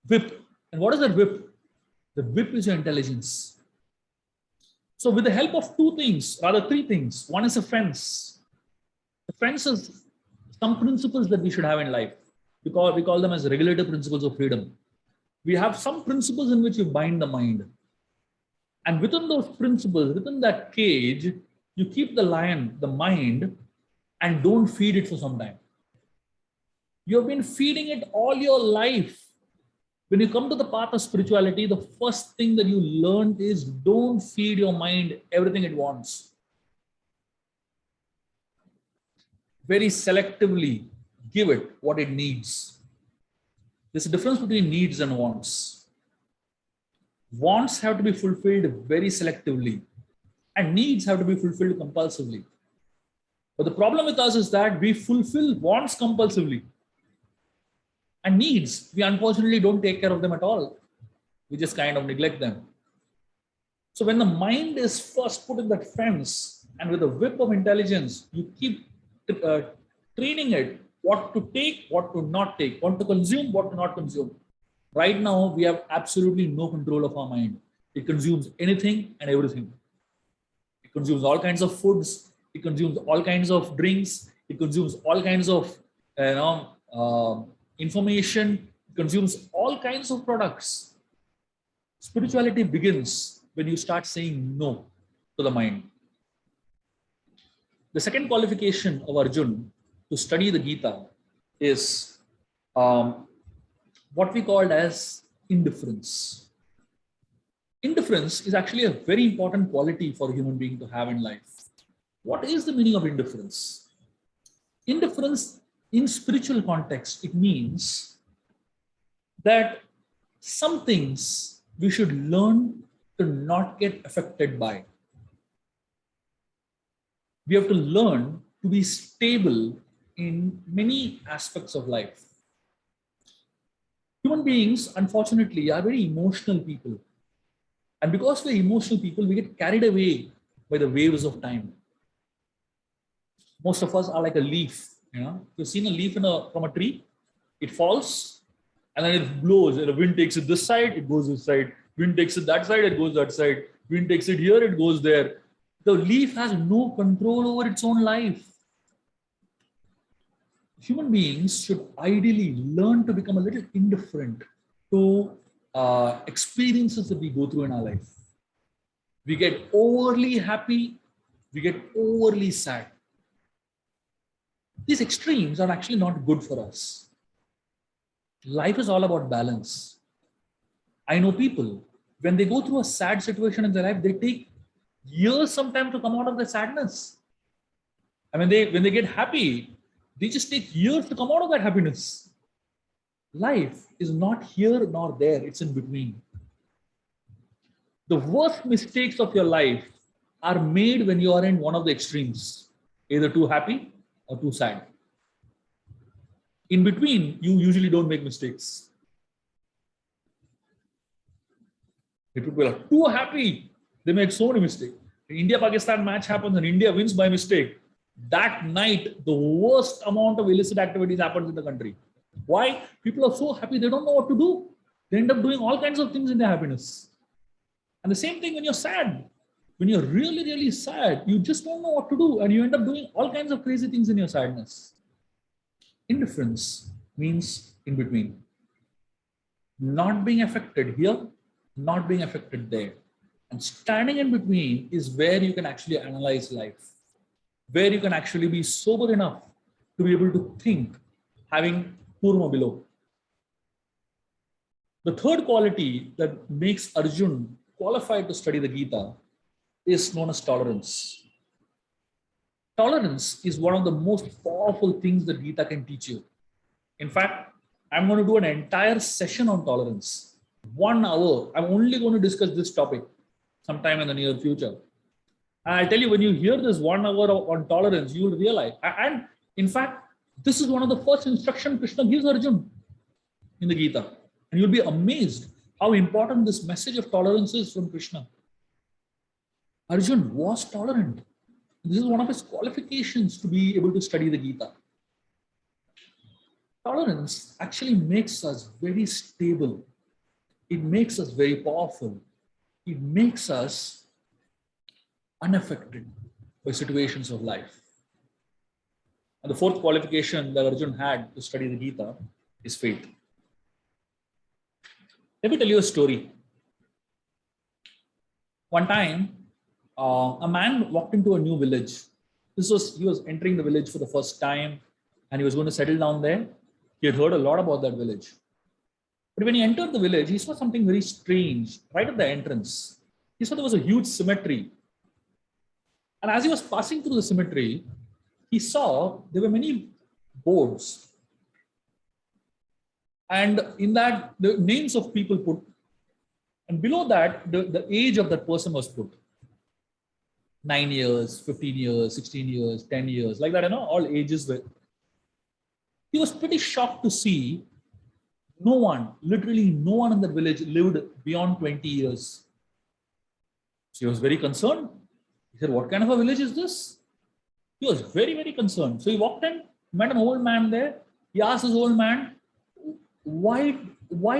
whip. And what is that whip? The whip is your intelligence. So with the help of three things. One is a fence. The fence is some principles that we should have in life. We call them as regulative principles of freedom. We have some principles in which you bind the mind. And within those principles, within that cage, you keep the lion, the mind, and don't feed it for some time. You've been feeding it all your life. When you come to the path of spirituality, the first thing that you learn is don't feed your mind everything it wants. Very selectively give it what it needs. There's a difference between needs and wants. Wants have to be fulfilled very selectively, and needs have to be fulfilled compulsively. But the problem with us is that we fulfill wants compulsively. And needs, we unfortunately don't take care of them at all. We just kind of neglect them. So when the mind is first put in that fence, and with a whip of intelligence, you keep training it what to take, what to not take, what to consume, what to not consume. Right now, we have absolutely no control of our mind. It consumes anything and everything. It consumes all kinds of foods. It consumes all kinds of drinks. It consumes all kinds of information. It consumes all kinds of products. Spirituality begins when you start saying no to the mind. The second qualification of Arjun to study the Gita is what we called as indifference. Indifference is actually a very important quality for a human being to have in life. What is the meaning of indifference? Indifference in spiritual context, it means that some things we should learn to not get affected by. We have to learn to be stable in many aspects of life. Human beings, unfortunately, are very emotional people. And because we're emotional people, we get carried away by the waves of time. Most of us are like a leaf. You've seen a leaf from a tree, it falls, and then it blows, and the wind takes it this side, it goes this side. Wind takes it that side, it goes that side. Wind takes it here, it goes there. The leaf has no control over its own life. Human beings should ideally learn to become a little indifferent to experiences that we go through in our life. We get overly happy, we get overly sad. These extremes are actually not good for us. Life is all about balance. I know people, when they go through a sad situation in their life, they take years sometimes to come out of the sadness. And when they get happy, they just take years to come out of that happiness. Life is not here nor there, it's in between. The worst mistakes of your life are made when you are in one of the extremes, either too happy or too sad. In between, you usually don't make mistakes. If people are too happy, they make so many mistakes. The India-Pakistan match happens and India wins by mistake. That night, the worst amount of illicit activities happens in the country. Why? People are so happy, they don't know what to do. They end up doing all kinds of things in their happiness. And the same thing when you're sad. When you're really, really sad, you just don't know what to do. And you end up doing all kinds of crazy things in your sadness. Indifference means in between. Not being affected here, not being affected there. And standing in between is where you can actually analyze life, where you can actually be sober enough to be able to think, having Purma below. The third quality that makes Arjun qualified to study the Gita is known as tolerance. Tolerance is one of the most powerful things that Gita can teach you. In fact, I'm going to do an entire session on tolerance. 1 hour. I'm only going to discuss this topic sometime in the near future. And I tell you, when you hear this 1 hour on tolerance, you will realize. And in fact, this is one of the first instructions Krishna gives Arjun in the Gita. And you'll be amazed how important this message of tolerance is from Krishna. Arjun was tolerant. This is one of his qualifications to be able to study the Gita. Tolerance actually makes us very stable. It makes us very powerful. It makes us unaffected by situations of life. And the fourth qualification that Arjun had to study the Gita is faith. Let me tell you a story. One time, a man walked into a new village. He was entering the village for the first time and he was going to settle down there. He had heard a lot about that village. But when he entered the village, he saw something very strange right at the entrance. He saw there was a huge cemetery. And as he was passing through the cemetery, he saw there were many boards. And in that, the names of people put. And below that, the age of that person was put. 9 years, 15 years, 16 years, 10 years, like that, all ages were. He was pretty shocked to see no one, literally no one in that village lived beyond 20 years. So he was very concerned. He said, what kind of a village is this? He was very, very concerned. So he walked in, met an old man there. He asked this old man, why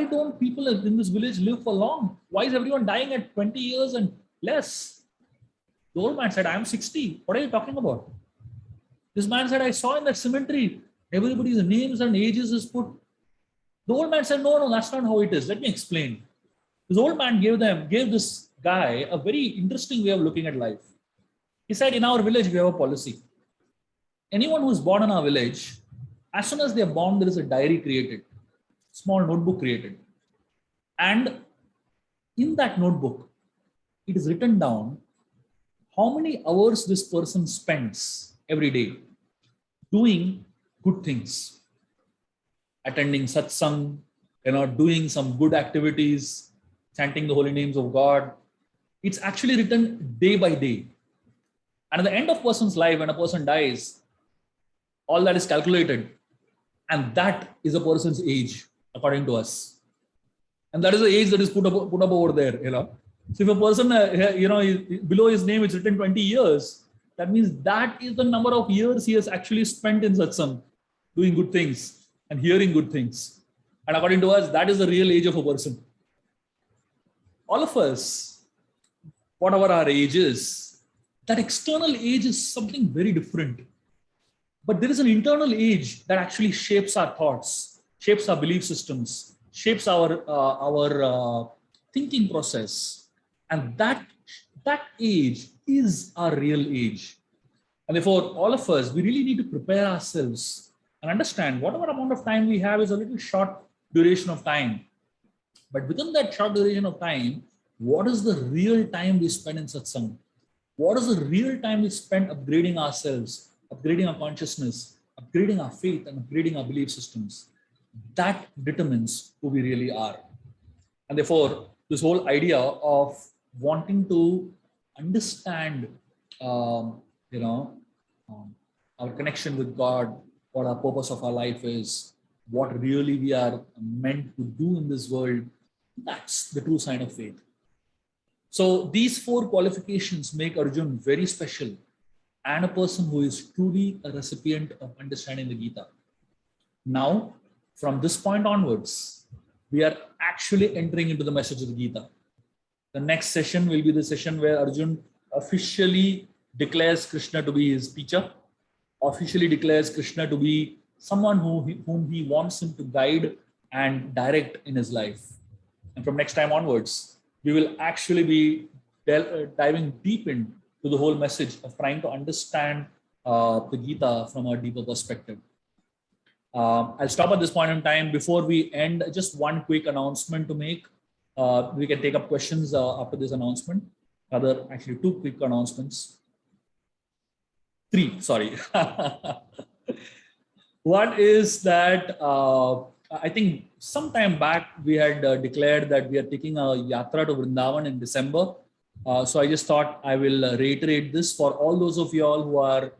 don't people in this village live for long? Why is everyone dying at 20 years and less? The old man said, I'm 60. What are you talking about? This man said, I saw in that cemetery, everybody's names and ages is put. The old man said, no, that's not how it is. Let me explain. This old man gave this guy a very interesting way of looking at life. He said, in our village, we have a policy. Anyone who's born in our village, as soon as they're born, there is a diary created, small notebook created. And in that notebook, it is written down how many hours this person spends every day doing good things, attending satsang, doing some good activities, chanting the holy names of God. It's actually written day by day. And at the end of a person's life, when a person dies, all that is calculated. And that is a person's age, according to us. And that is the age that is put up over there, So if a person, below his name, it's written 20 years, that means that is the number of years he has actually spent in satsang, doing good things and hearing good things. And according to us, that is the real age of a person. All of us, whatever our age is, that external age is something very different. But there is an internal age that actually shapes our thoughts, shapes our belief systems, shapes our thinking process, and that age is our real age. And therefore, all of us, we really need to prepare ourselves and understand whatever amount of time we have is a little short duration of time. But within that short duration of time, what is the real time we spend in satsang? What is the real time we spend upgrading ourselves, upgrading our consciousness, upgrading our faith, and upgrading our belief systems? That determines who we really are. And therefore, this whole idea of wanting to understand, you know, our connection with God, what our purpose of our life is, what really we are meant to do in this world, that's the true sign of faith. So these four qualifications make Arjun very special and a person who is truly a recipient of understanding the Gita. Now, from this point onwards, we are actually entering into the message of the Gita. The next session will be the session where Arjun officially declares Krishna to be his teacher, officially declares Krishna to be someone whom he wants him to guide and direct in his life. And from next time onwards, we will actually be diving deep into the whole message of trying to understand the Gita from a deeper perspective. I'll stop at this point in time. Before we end, just one quick announcement to make. We can take up questions after this announcement. Rather, actually, two quick announcements. Three, sorry. One is that I think sometime back we had declared that we are taking a yatra to Vrindavan in December. So I just thought I will reiterate this for all those of you all who are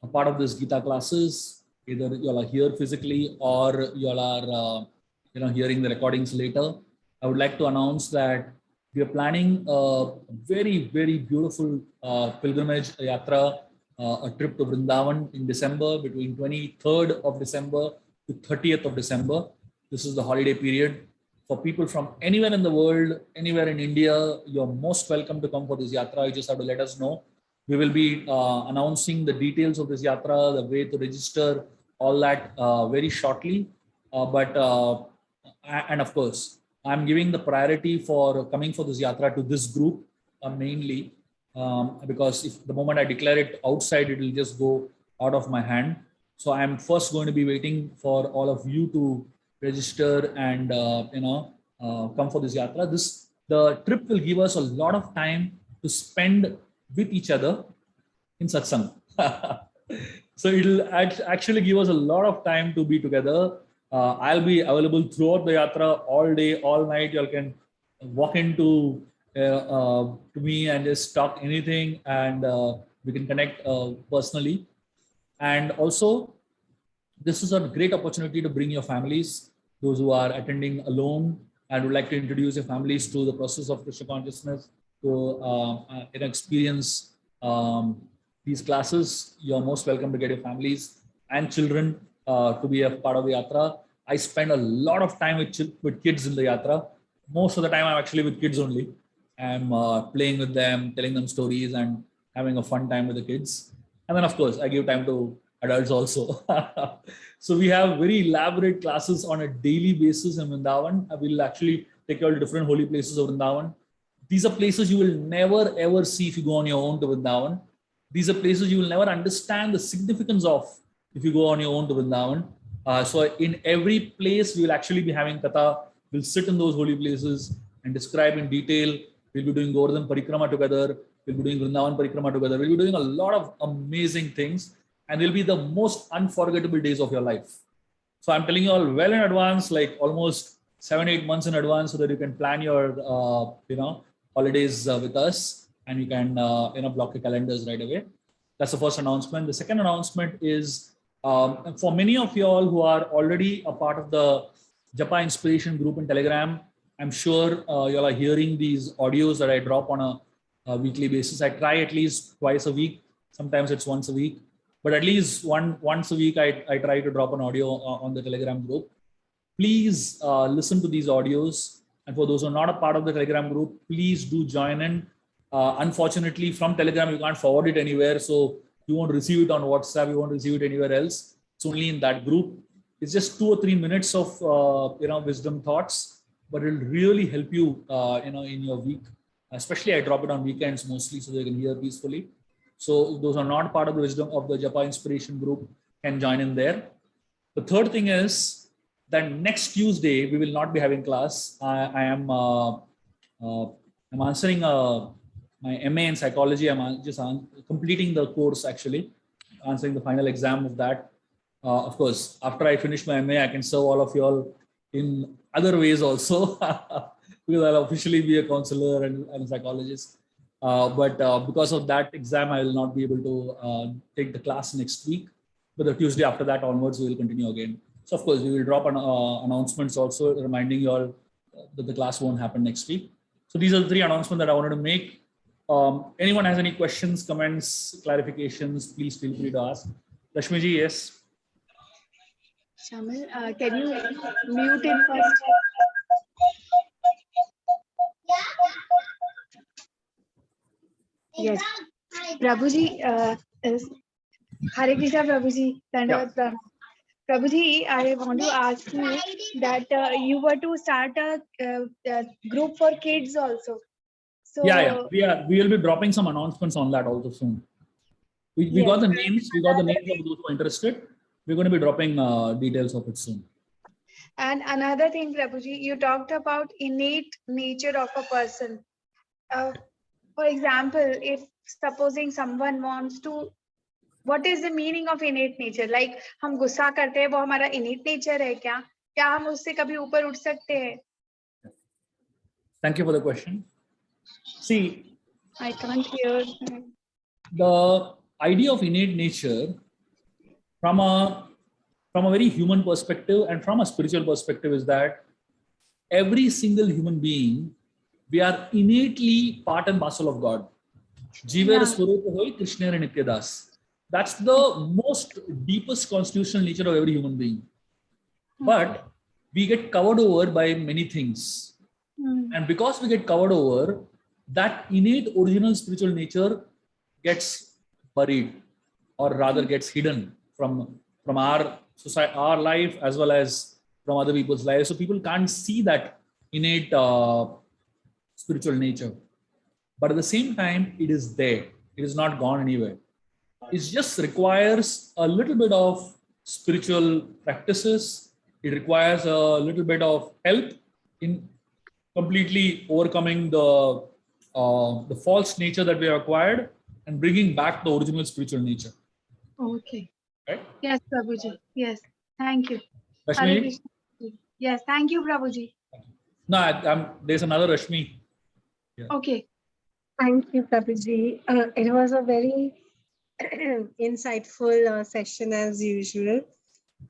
a part of this Gita classes. Either you all are here physically or you all are hearing the recordings later. I would like to announce that we are planning a very, very beautiful pilgrimage yatra, a trip to Vrindavan in December, between 23rd of December to 30th of December. This is the holiday period. For people from anywhere in the world, anywhere in India, you're most welcome to come for this yatra. You just have to let us know. We will be announcing the details of this yatra, the way to register, all that very shortly. And of course, I'm giving the priority for coming for this yatra to this group mainly because if the moment I declare it outside, it will just go out of my hand. So I'm first going to be waiting for all of you to register and come for this yatra. The trip will give us a lot of time to spend with each other in satsang. So it'll actually give us a lot of time to be together. I'll be available throughout the yatra, all day, all night. You all can walk into to me and just talk anything, and we can connect personally. And also, this is a great opportunity to bring your families, those who are attending alone and would like to introduce your families to the process of Krishna consciousness, to experience these classes. You're most welcome to get your families and children to be a part of the yatra. I spend a lot of time with kids in the yatra. Most of the time I'm actually with kids only. I'm playing with them, telling them stories and having a fun time with the kids. And then of course I give time to adults also. So we have very elaborate classes on a daily basis in Vrindavan. I will actually take you all to different holy places of Vrindavan. These are places you will never ever see if you go on your own to Vrindavan. These are places you will never understand the significance of if you go on your own to Vrindavan. So in every place we will actually be having katha. We'll sit in those holy places and describe in detail. We'll be doing Govardhan Parikrama together. We'll be doing Vrindavan Parikrama together. We'll be doing a lot of amazing things, and they'll be the most unforgettable days of your life. So I'm telling you all well in advance, like almost 7-8 months in advance, so that you can plan your holidays with us, and you can block your calendars right away. That's the first announcement. The second announcement is for many of you all who are already a part of the Japa Inspiration group in Telegram. I'm sure you all are hearing these audios that I drop on a weekly basis. I try at least twice a week. Sometimes it's once a week, but at least once a week I try to drop an audio on the Telegram group. Please listen to these audios. And for those who are not a part of the Telegram group, please do join in. Unfortunately, from Telegram, you can't forward it anywhere. So you won't receive it on WhatsApp. You won't receive it anywhere else. It's only in that group. It's just 2 or 3 minutes of wisdom thoughts, but it'll really help you in your week. Especially I drop it on weekends mostly so they can hear peacefully. So if those are not part of the wisdom of the Japa Inspiration group, can join in there. The third thing is that next Tuesday we will not be having class. I'm answering my MA in psychology. I'm just completing the course actually, answering the final exam of that. Of course, after I finish my MA, I can serve all of you all in other ways also, because I'll officially be a counselor and a psychologist. But because of that exam, I will not be able to take the class next week. But the Tuesday after that onwards, we will continue again. So of course, we will drop announcements also reminding you all that the class won't happen next week. So these are the 3 announcements that I wanted to make. Anyone has any questions, comments, clarifications, please feel free to ask. Rashmi ji, yes. Shamil, can you mute him first? Yes. Prabhuji, Hare Krishna Prabhuji, Dandavat Pranam. Prabhuji, I want to ask you that you were to start a group for kids also. So we will be dropping some announcements on that also soon. We got the names. We got the names of those who are interested. We're going to be dropping details of it soon. And another thing, Prabhuji, you talked about innate nature of a person. For example, if supposing someone wants to, what is the meaning of innate nature? Like हम गुस्सा करते हैं, वो हमारा innate nature है क्या? क्या हम उससे कभी ऊपर उठ सकते हैं? Thank you for the question. See, I can't hear. The idea of innate nature from a very human perspective and from a spiritual perspective is that every single human being, we are innately part and parcel of God. Jiver Swarupa Hoy Krishna Nityadas. That's the most deepest constitutional nature of every human being. But we get covered over by many things. And because we get covered over, that innate original spiritual nature gets buried, or rather gets hidden from our society, our life, as well as from other people's lives. So people can't see that innate spiritual nature. But at the same time, it is there. It is not gone anywhere. It just requires a little bit of spiritual practices. It requires a little bit of help in completely overcoming the false nature that we have acquired and bringing back the original spiritual nature. Okay. Right? Yes, Prabhuji. Yes. Thank you. Rashmi? Yes. Thank you, Prabhuji. No, there's another Rashmi. Yeah. Okay. Thank you, Prabhuji. It was a very insightful session as usual.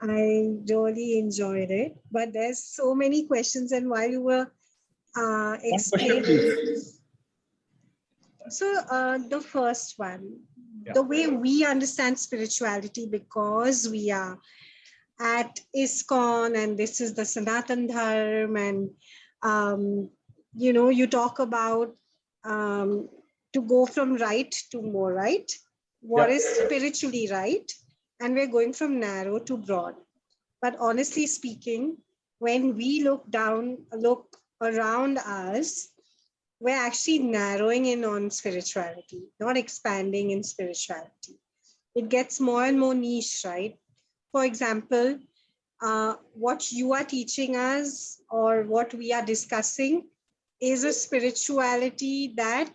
I really enjoyed it, but there's so many questions, and while you were explaining, so the first one, the way we understand spirituality, because we are at ISKCON and this is the Sanatan Dharma, and you talk about to go from right to more right. What is spiritually right? And we're going from narrow to broad. But honestly speaking, when we look around us, we're actually narrowing in on spirituality, not expanding in spirituality. It gets more and more niche, right? For example, what you are teaching us or what we are discussing is a spirituality that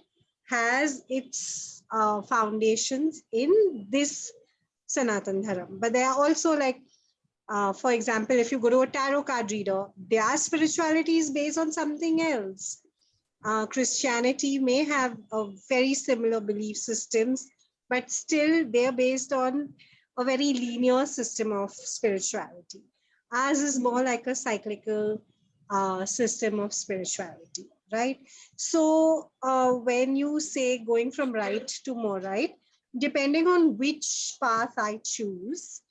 has its foundations in this Sanatan Dharma. But there are also, like, for example, if you go to a tarot card reader, their spirituality is based on something else. Christianity may have a very similar belief systems, but still they're based on a very linear system of spirituality. Ours is more like a cyclical system of spirituality, right? So when you say going from right to more right, depending on which path I choose,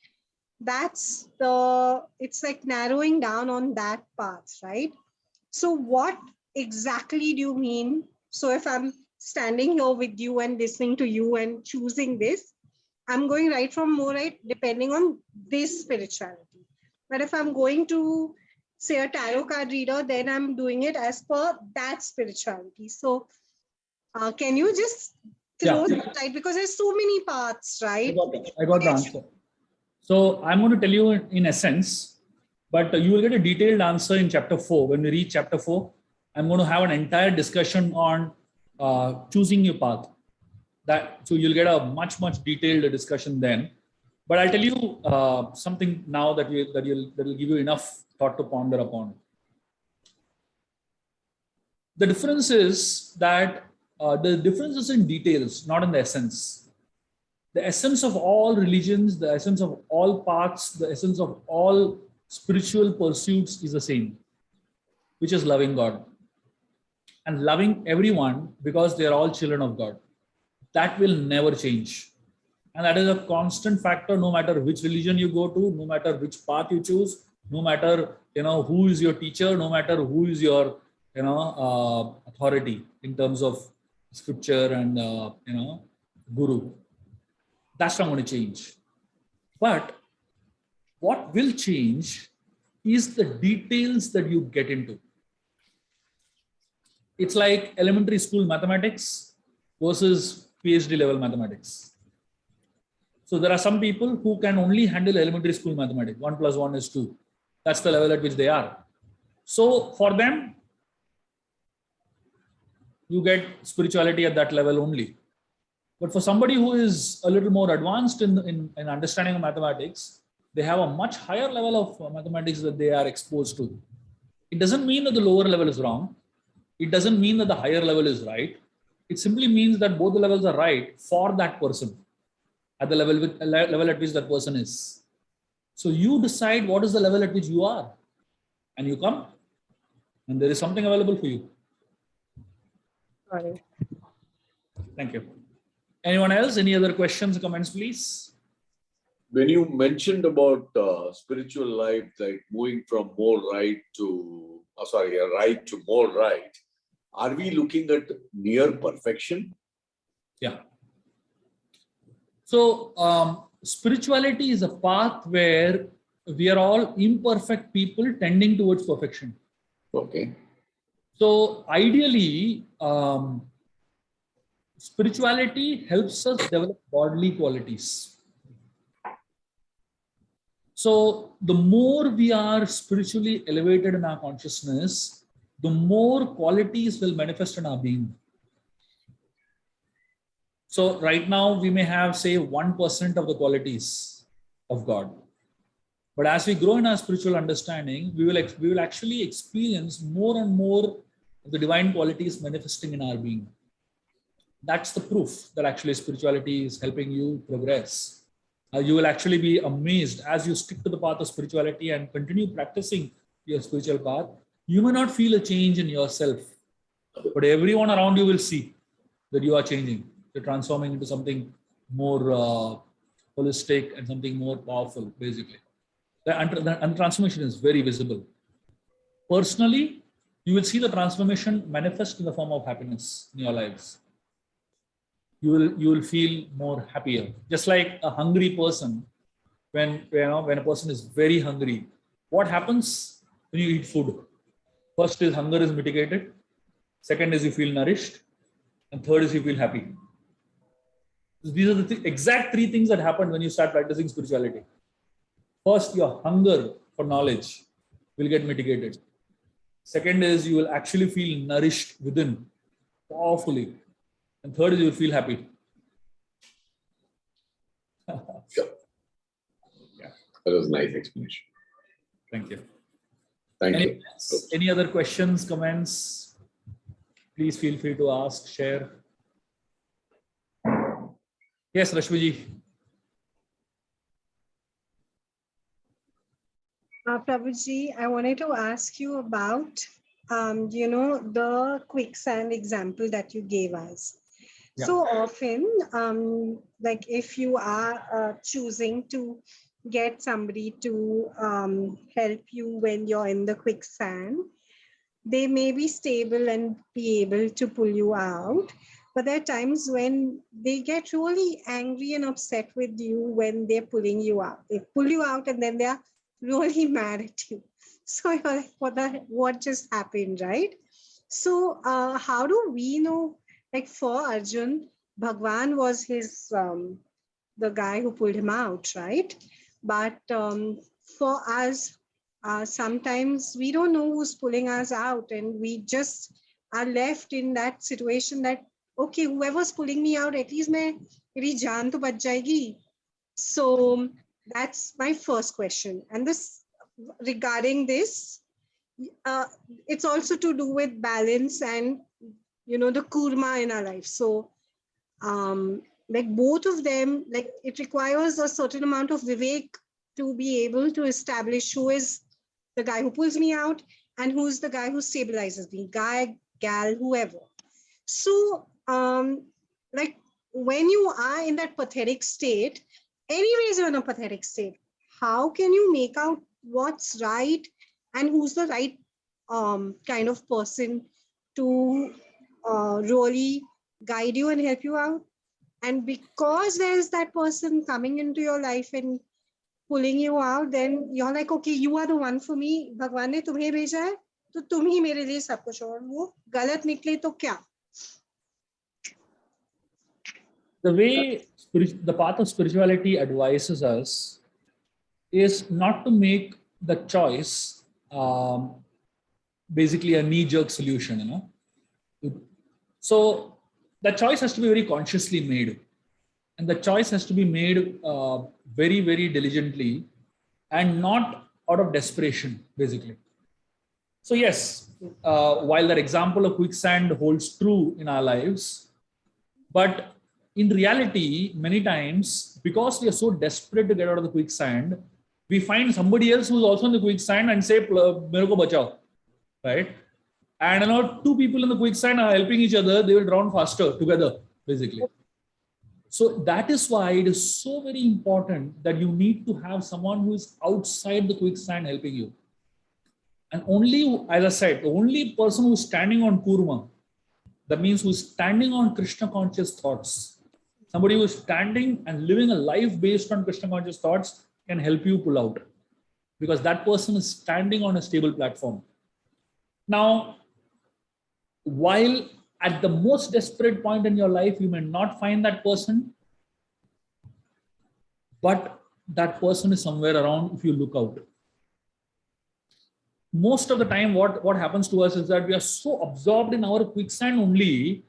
it's like narrowing down on that path, right? So what exactly do you mean? So if I'm standing here with you and listening to you and choosing this, I'm going right from more right depending on this spirituality. But if I'm going to say a tarot card reader, then I'm doing it as per that spirituality. So can you just throw that light, because there's so many paths, right? I got the answer. So I'm going to tell you in essence, but you will get a detailed answer in chapter 4. When we reach chapter 4, I'm going to have an entire discussion on choosing your path. So you'll get a much detailed discussion then. But I'll tell you something now that will give you enough thought to ponder upon. The difference is that the difference is in details, not in the essence. The essence of all religions, the essence of all paths, the essence of all spiritual pursuits is the same, which is loving God and loving everyone because they are all children of God. That will never change. And that is a constant factor, no matter which religion you go to, no matter which path you choose, no matter, who is your teacher, no matter who is your, authority in terms of scripture and, guru. That's not going to change. But what will change is the details that you get into. It's like elementary school mathematics versus PhD level mathematics. So there are some people who can only handle elementary school mathematics. 1 + 1 is 2. That's the level at which they are. So for them, you get spirituality at that level only. But for somebody who is a little more advanced in understanding of mathematics, they have a much higher level of mathematics that they are exposed to. It doesn't mean that the lower level is wrong. It doesn't mean that the higher level is right. It simply means that both the levels are right for that person at the level at which that person is. So you decide what is the level at which you are, and you come, and there is something available for you. Sorry. Thank you. Anyone else? Any other questions, comments, please? When you mentioned about spiritual life, like moving from more right to, right to more right, are we looking at near perfection? Yeah. So spirituality is a path where we are all imperfect people tending towards perfection. Okay. So ideally, spirituality helps us develop godly qualities. So the more we are spiritually elevated in our consciousness, the more qualities will manifest in our being. So right now we may have, say, 1% of the qualities of God. But as we grow in our spiritual understanding, we will actually experience more and more of the divine qualities manifesting in our being. That's the proof that actually spirituality is helping you progress. You will actually be amazed as you stick to the path of spirituality and continue practicing your spiritual path. You may not feel a change in yourself, but everyone around you will see that you are changing. You're transforming into something more holistic and something more powerful, basically. The transformation is very visible. Personally, you will see the transformation manifest in the form of happiness in your lives. You will feel more happier. Just like a hungry person, when a person is very hungry, what happens when you eat food? First is hunger is mitigated. Second is you feel nourished, and third is you feel happy. These are the exact three things that happen when you start practicing spirituality. First, your hunger for knowledge will get mitigated. Second is you will actually feel nourished within powerfully. And third is you will feel happy. Sure. Yeah, that was a nice explanation. Thank you. Thank you. Any other questions, comments? Please feel free to ask, share. Yes, Rashmiji. Prabhuji, I wanted to ask you about, the quicksand example that you gave us. Yeah. So often, like if you are choosing to get somebody to help you when you're in the quicksand, they may be stable and be able to pull you out. But there are times when they get really angry and upset with you when they're pulling you out. They pull you out and then they're really mad at you. So you're like, what just happened, right? So how do we know, like for Arjun, Bhagwan was his, the guy who pulled him out, right? But for us, sometimes we don't know who's pulling us out, and we just are left in that situation that, okay, whoever's pulling me out, at least meri jaan to bach jayegi. So that's my first question. And this, regarding this, uh, it's also to do with balance and, the kurma in our life. So like both of them, like it requires a certain amount of vivek to be able to establish who is the guy who pulls me out and who's the guy who stabilizes me, guy, gal, whoever. So like when you are in that pathetic state, anyways you're in a pathetic state, how can you make out what's right and who's the right kind of person to really guide you and help you out? And because there's that person coming into your life and pulling you out, then you're like, okay, you are the one for me. भगवान ने तुम्हें भेजा है, तो तुम ही मेरे लिए सब कुछ, और वो गलत निकले तो क्या? The way the path of spirituality advises us is not to make the choice basically a knee-jerk solution, So the choice has to be very consciously made, and the choice has to be made very, very diligently and not out of desperation, basically. So yes, while that example of quicksand holds true in our lives, but in reality, many times, because we are so desperate to get out of the quicksand, we find somebody else who's also in the quicksand and say, "Mere ko bachao," right? And two people in the quicksand are helping each other, they will drown faster together, basically. So that is why it is so very important that you need to have someone who is outside the quicksand helping you. And only, as I said, the only person who's standing on kurma, that means who's standing on Krishna conscious thoughts, somebody who is standing and living a life based on Krishna conscious thoughts can help you pull out, because that person is standing on a stable platform. Now, while at the most desperate point in your life, you may not find that person, but that person is somewhere around if you look out. Most of the time, what happens to us is that we are so absorbed in our quicksand only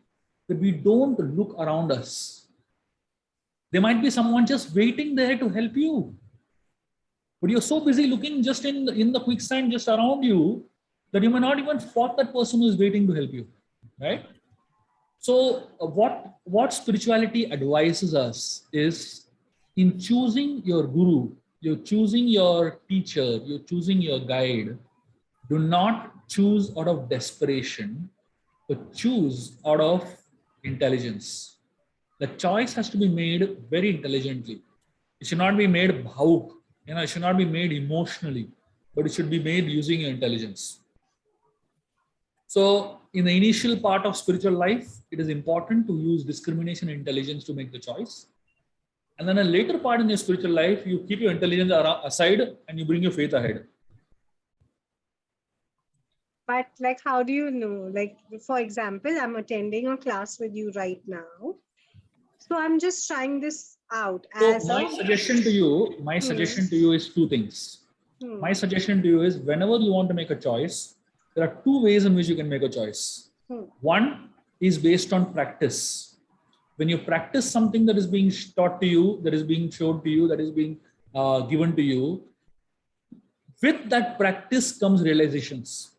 that we don't look around us. There might be someone just waiting there to help you, but you're so busy looking just in the quicksand just around you that you may not even spot that person who is waiting to help you, right? So what spirituality advises us is, in choosing your guru, you're choosing your teacher, you're choosing your guide, do not choose out of desperation, but choose out of intelligence. The choice has to be made very intelligently. It should not be made bhauk, it should not be made emotionally, but it should be made using your intelligence. So in the initial part of spiritual life, it is important to use discrimination and intelligence to make the choice. And then a later part in your spiritual life, you keep your intelligence aside and you bring your faith ahead. But like, how do you know? Like, for example, I'm attending a class with you right now. So I'm just trying this out. So my suggestion to you is two things. My suggestion to you is, whenever you want to make a choice, there are two ways in which you can make a choice. One is based on practice. When you practice something that is being taught to you, that is being shown to you, that is being given to you, with that practice comes realizations.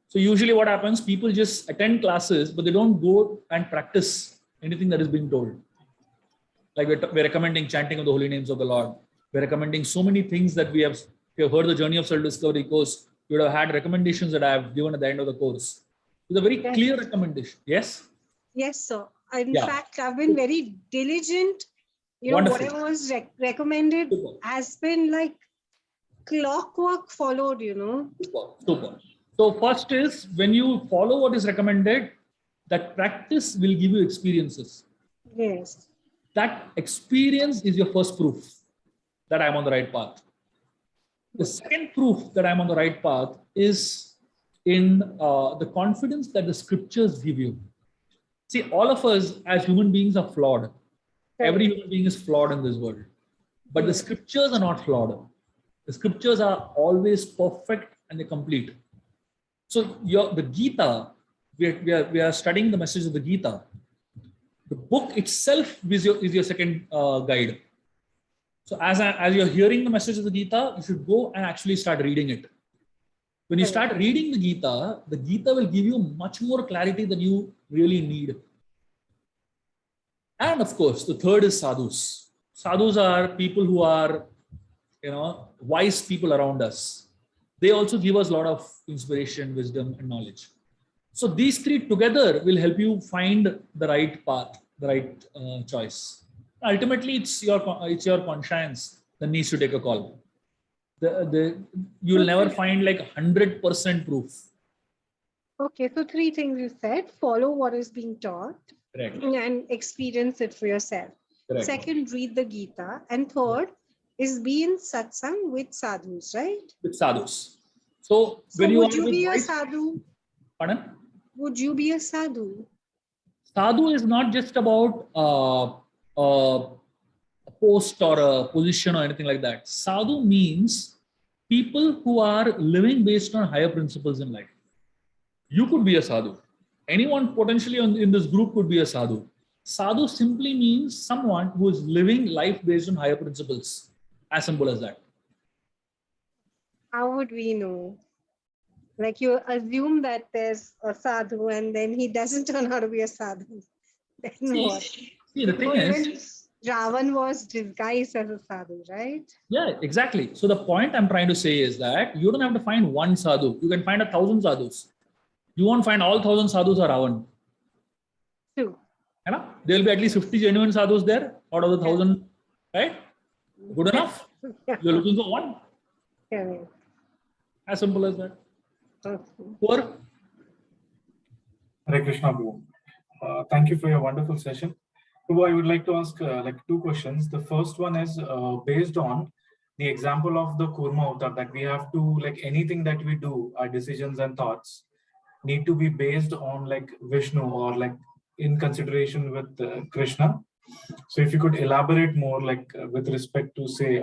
So usually what happens, people just attend classes, but they don't go and practice anything that is being told. Like we're recommending chanting of the holy names of the Lord. We're recommending so many things that we have. If you have heard the Journey of Self-Discovery course, you would have had recommendations that I have given at the end of the course. It's a very clear recommendation. Yes? Yes, sir. In fact, I've been very diligent. Wonderful. Whatever was recommended has been like clockwork followed, Super. So first is, when you follow what is recommended, that practice will give you experiences. Yes. That experience is your first proof. that I'm on the right path. The second proof that I'm on the right path is in the confidence that the scriptures give you. See, all of us as human beings are flawed. Every human being is flawed in this world. But the scriptures are not flawed. The scriptures are always perfect and they're complete. So the Gita, we are studying the message of the Gita. The book itself is your second guide. So as you're hearing the message of the Gita, you should go and actually start reading it. When you start reading the Gita will give you much more clarity than you really need. And of course, the third is sadhus. Sadhus are people who are, wise people around us. They also give us a lot of inspiration, wisdom, and knowledge. So these three together will help you find the right path, the right choice. Ultimately, it's your conscience that needs to take a call. You'll never find like 100% proof. Okay, so three things you said: follow what is being taught, Correct. and experience it for yourself. Correct. Second, read the Gita, and third is be in satsang with sadhus, right? With sadhus. So when would you be a sadhu? Pardon? Would you be a sadhu? Sadhu is not just about a post or a position or anything like that. Sadhu means people who are living based on higher principles in life. You could be a sadhu. Anyone potentially in this group could be a sadhu. Sadhu simply means someone who is living life based on higher principles. As simple as that. How would we know? Like you assume that there's a sadhu and then he doesn't turn out to be a sadhu. Then what? See, the thing is, Ravan was disguised as a sadhu, right? Yeah, exactly. So the point I'm trying to say is that you don't have to find one sadhu. You can find 1,000 sadhus. You won't find all 1,000 sadhus are Ravan. True. There will be at least 50 genuine sadhus there out of the 1,000, right? Good enough? You're looking for one? Yeah. As simple as that. Okay. Four? Hare Krishna, Prabhu. Thank you for your wonderful session. Prabhu, I would like to ask two questions. The first one is based on the example of the Kurma Avatar, that we have to, anything that we do, our decisions and thoughts need to be based on Vishnu or in consideration with Krishna. So if you could elaborate more with respect to say,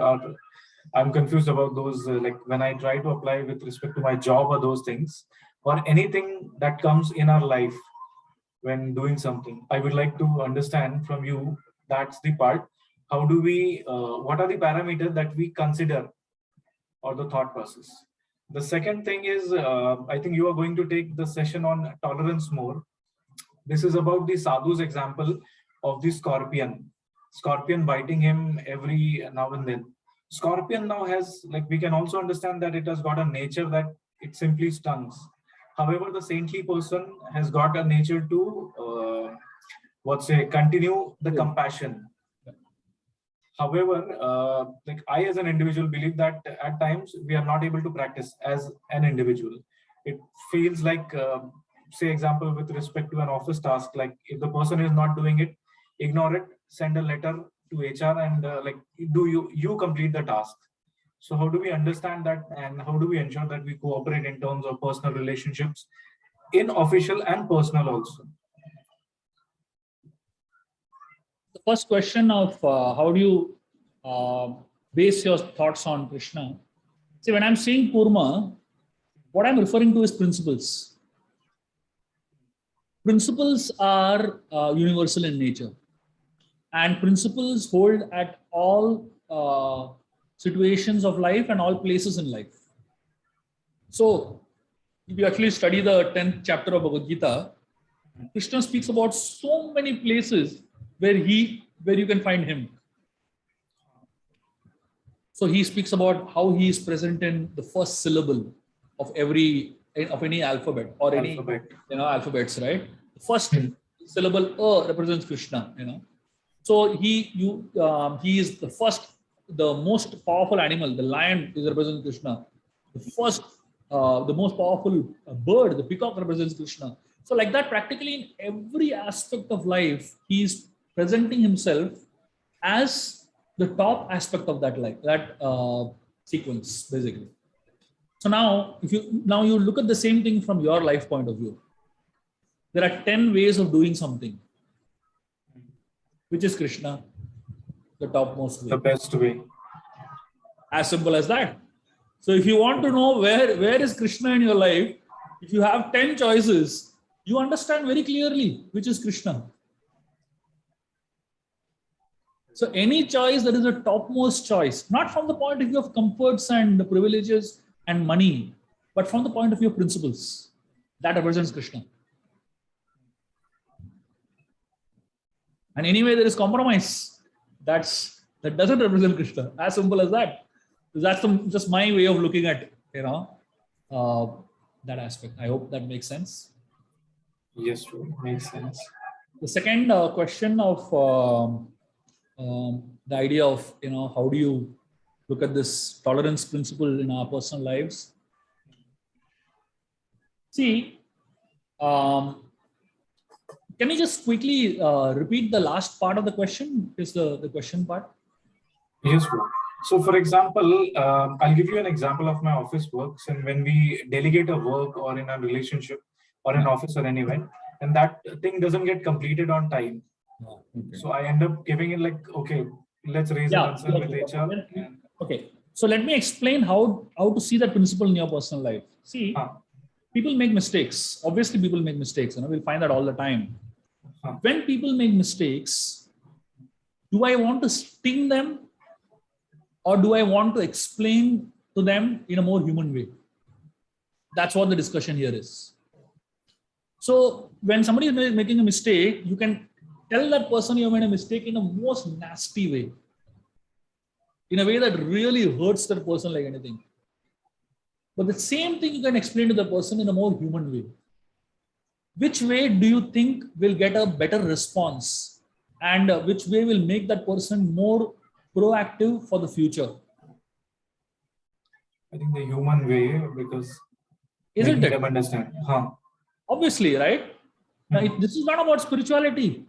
I'm confused about those, when I try to apply with respect to my job or those things, or anything that comes in our life when doing something. I would like to understand from you, that's the part. How do we, what are the parameters that we consider or the thought process? The second thing is, I think you are going to take the session on tolerance more. This is about the sadhu's example of the scorpion biting him every now and then. Scorpion now has, we can also understand that it has got a nature that it simply stings. However, the saintly person has got a nature to, continue the compassion. However, I as an individual believe that at times we are not able to practice as an individual. It feels like, say example with respect to an office task, if the person is not doing it, ignore it, send a letter to HR and you complete the task. So how do we understand that, and how do we ensure that we cooperate in terms of personal relationships in official and personal also? The first question of how do you base your thoughts on Krishna? See, when I'm saying Kurma, what I'm referring to is principles. Principles are universal in nature, and principles hold at all situations of life and all places in life. So, if you actually study the 10th chapter of Bhagavad Gita, Krishna speaks about so many places where you can find him. So he speaks about how he is present in the first syllable of any alphabet or any alphabets, right? The first syllable represents Krishna. So he is the most powerful animal. The lion represents Krishna. The most powerful bird, the peacock, represents Krishna. So like that, practically in every aspect of life, he is presenting himself as the top aspect of that life, that sequence, basically. So now, if you look at the same thing from your life point of view, there are 10 ways of doing something. Which is Krishna? The topmost way. The best way. As simple as that. So if you want to know where is Krishna in your life, if you have 10 choices, you understand very clearly which is Krishna. So any choice that is a topmost choice, not from the point of view of comforts and privileges and money, but from the point of view of principles, that represents Krishna. And anyway, there is compromise. That doesn't represent Krishna. As simple as that. So that's just my way of looking at that aspect. I hope that makes sense. Yes, makes sense. The second question of the idea of how do you look at this tolerance principle in our personal lives? See, can you just quickly repeat the last part of the question? Is the question part? Yes, bro. So, for example, I'll give you an example of my office works, and when we delegate a work or in a relationship or an office or an event, and that thing doesn't get completed on time. Okay. So I end up giving it like, okay, let's raise a concern with HR. Okay. So let me explain how to see that principle in your personal life. See, people make mistakes. Obviously, people make mistakes. We'll find that all the time. When people make mistakes, do I want to sting them or do I want to explain to them in a more human way? That's what the discussion here is. So when somebody is making a mistake, you can tell that person you made a mistake in a most nasty way, in a way that really hurts that person like anything. But the same thing you can explain to the person in a more human way. Which way do you think will get a better response, and which way will make that person more proactive for the future? I think the human way, because isn't it? Them understand. Obviously, right? Now, this is not about spirituality.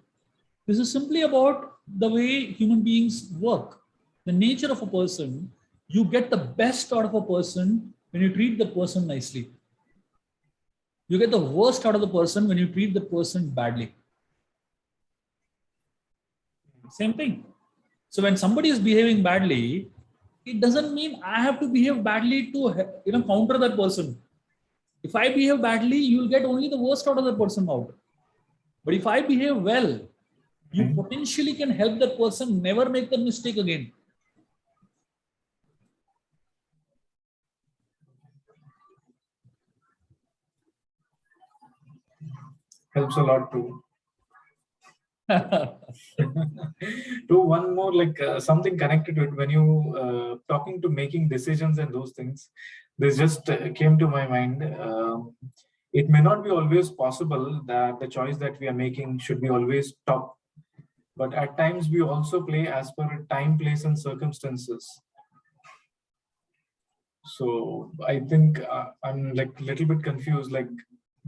This is simply about the way human beings work. The nature of a person, you get the best out of a person when you treat the person nicely. You get the worst out of the person when you treat the person badly. Same thing. So when somebody is behaving badly, it doesn't mean I have to behave badly to counter that person. If I behave badly, you will get only the worst out of the person out. But if I behave well, you potentially can help that person never make the mistake again. Helps a lot too. Do one more, something connected to it. When you talking to making decisions and those things, this just came to my mind. It may not be always possible that the choice that we are making should be always top, but at times we also play as per time, place, and circumstances. So I think I'm like a little bit confused. Like,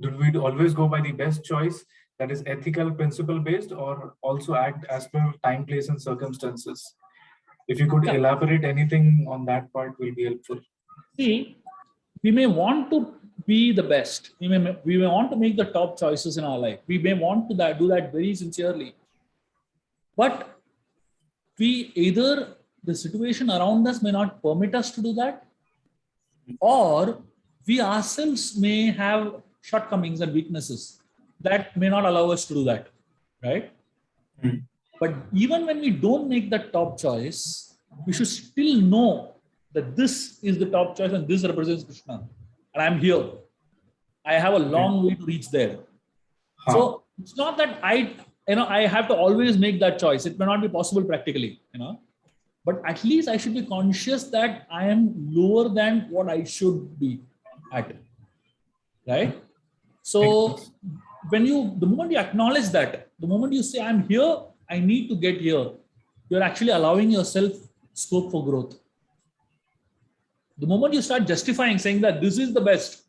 do we always go by the best choice that is ethical, principle based, or also act as per time, place, and circumstances? If you could elaborate anything on that part, will be helpful. See, we may want to be the best. We may want to make the top choices in our life. We may want to do that very sincerely. But either the situation around us may not permit us to do that, or we ourselves may have shortcomings and weaknesses that may not allow us to do that, right? But even when we don't make that top choice, we should still know that this is the top choice and this represents Krishna. And I'm here. I have a long way to reach there. So it's not that I have to always make that choice. It may not be possible practically, but at least I should be conscious that I am lower than what I should be at, right? So the moment you acknowledge that, the moment you say, I'm here, I need to get here, you're actually allowing yourself scope for growth. The moment you start justifying, saying that this is the best,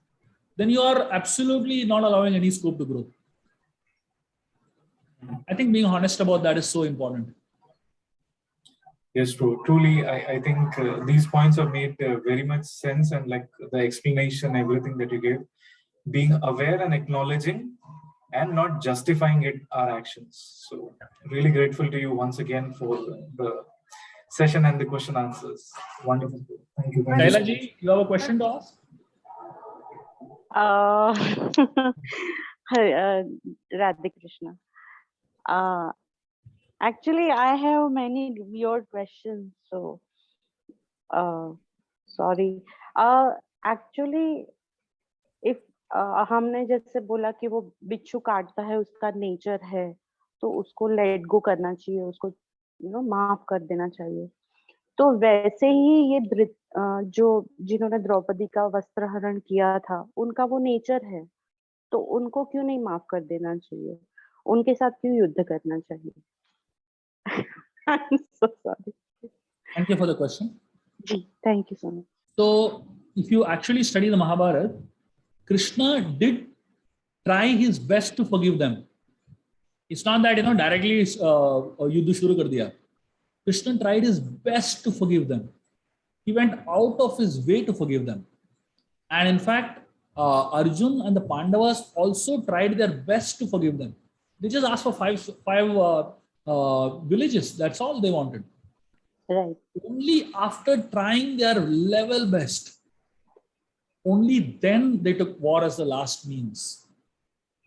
then you are absolutely not allowing any scope to grow. I think being honest about that is so important. Yes, true. Truly, I think these points have made very much sense, and like the explanation, everything that you gave, being aware and acknowledging and not justifying it, our actions. So really grateful to you once again for the session and the question answers. Wonderful. Thank you. Thank you so Shaila much. ji, you have a question to ask? Radhe Krishna. Actually, I have many weird questions, so sorry. Actually, if हमने जैसे बोला कि वो बिच्छू काटता है, उसका nature है, तो उसको लेट गो करना चाहिए, उसको माफ कर देना चाहिए. तो वैसे ही ये जो जिन्होंने द्रौपदी का वस्त्र हरण किया था, उनका वो नेचर है, तो उनको क्यों नहीं माफ कर देना चाहिए? उनके साथ क्यों युद्ध करना चाहिए? I'm so sorry. Thank you for the question. Ji, thank you so much. So, if you actually study the Mahabharata, Krishna did try his best to forgive them. It's not that directly yuddha shuru kar diya. Krishna tried his best to forgive them. He went out of his way to forgive them. And in fact, Arjun and the Pandavas also tried their best to forgive them. They just asked for five villages. That's all they wanted. Right. Only after trying their level best, only then they took war as the last means.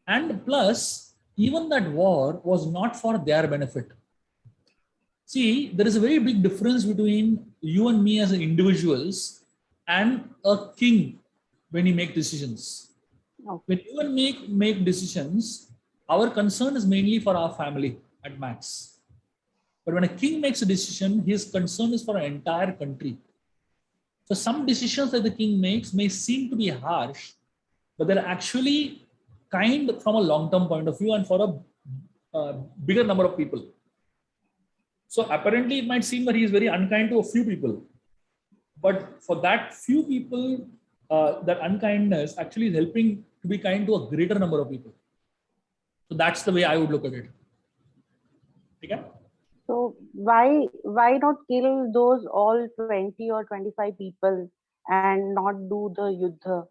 And plus, even that war was not for their benefit. See, there is a very big difference between you and me as individuals and a king when he makes decisions. Okay. When you and me make decisions, our concern is mainly for our family at max. But when a king makes a decision, his concern is for an entire country. So some decisions that the king makes may seem to be harsh, but they're actually kind from a long-term point of view and for a bigger number of people. So apparently it might seem that he is very unkind to a few people, but for that few people, that unkindness actually is helping to be kind to a greater number of people. So that's the way I would look at it. Okay? So why not kill those all 20 or 25 people and not do the yuddha?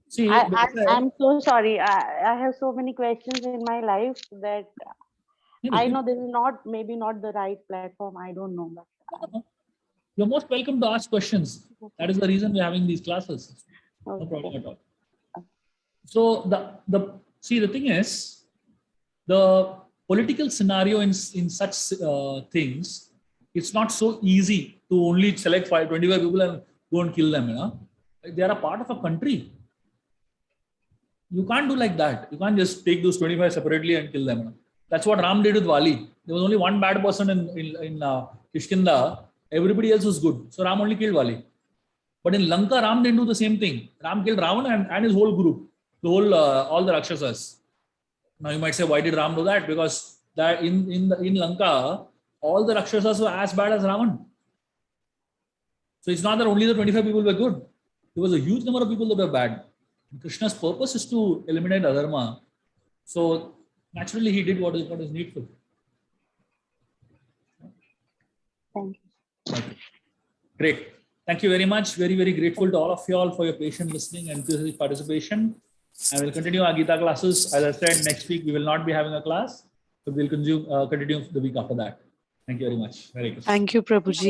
See, I'm so sorry. I have so many questions in my life that I know this is maybe not the right platform. I don't know. But you're most welcome to ask questions. That is the reason we're having these classes. No okay. problem at all. So the thing is, the political scenario in such things, it's not so easy to only select 25 people and go and kill them. They are a part of a country. You can't do like that. You can't just take those 25 separately and kill them. That's what Ram did with Vali. There was only one bad person in Kishkinda. Everybody else was good. So Ram only killed Vali. But in Lanka, Ram didn't do the same thing. Ram killed Ravana and his whole group, all the Rakshasas. Now you might say, why did Ram do that? Because that in Lanka, all the Rakshasas were as bad as Ravan. So it's not that only the 25 people were good. There was a huge number of people that were bad. And Krishna's purpose is to eliminate adharma. So naturally, he did what is needful. Thank you. Okay. Great. Thank you very much. Very, very grateful to all of you all for your patient listening and participation. I will continue our Gita classes. As I said, next week we will not be having a class, but we'll continue the week after that. Thank you very much. Very good. Thank you, Prabhuji.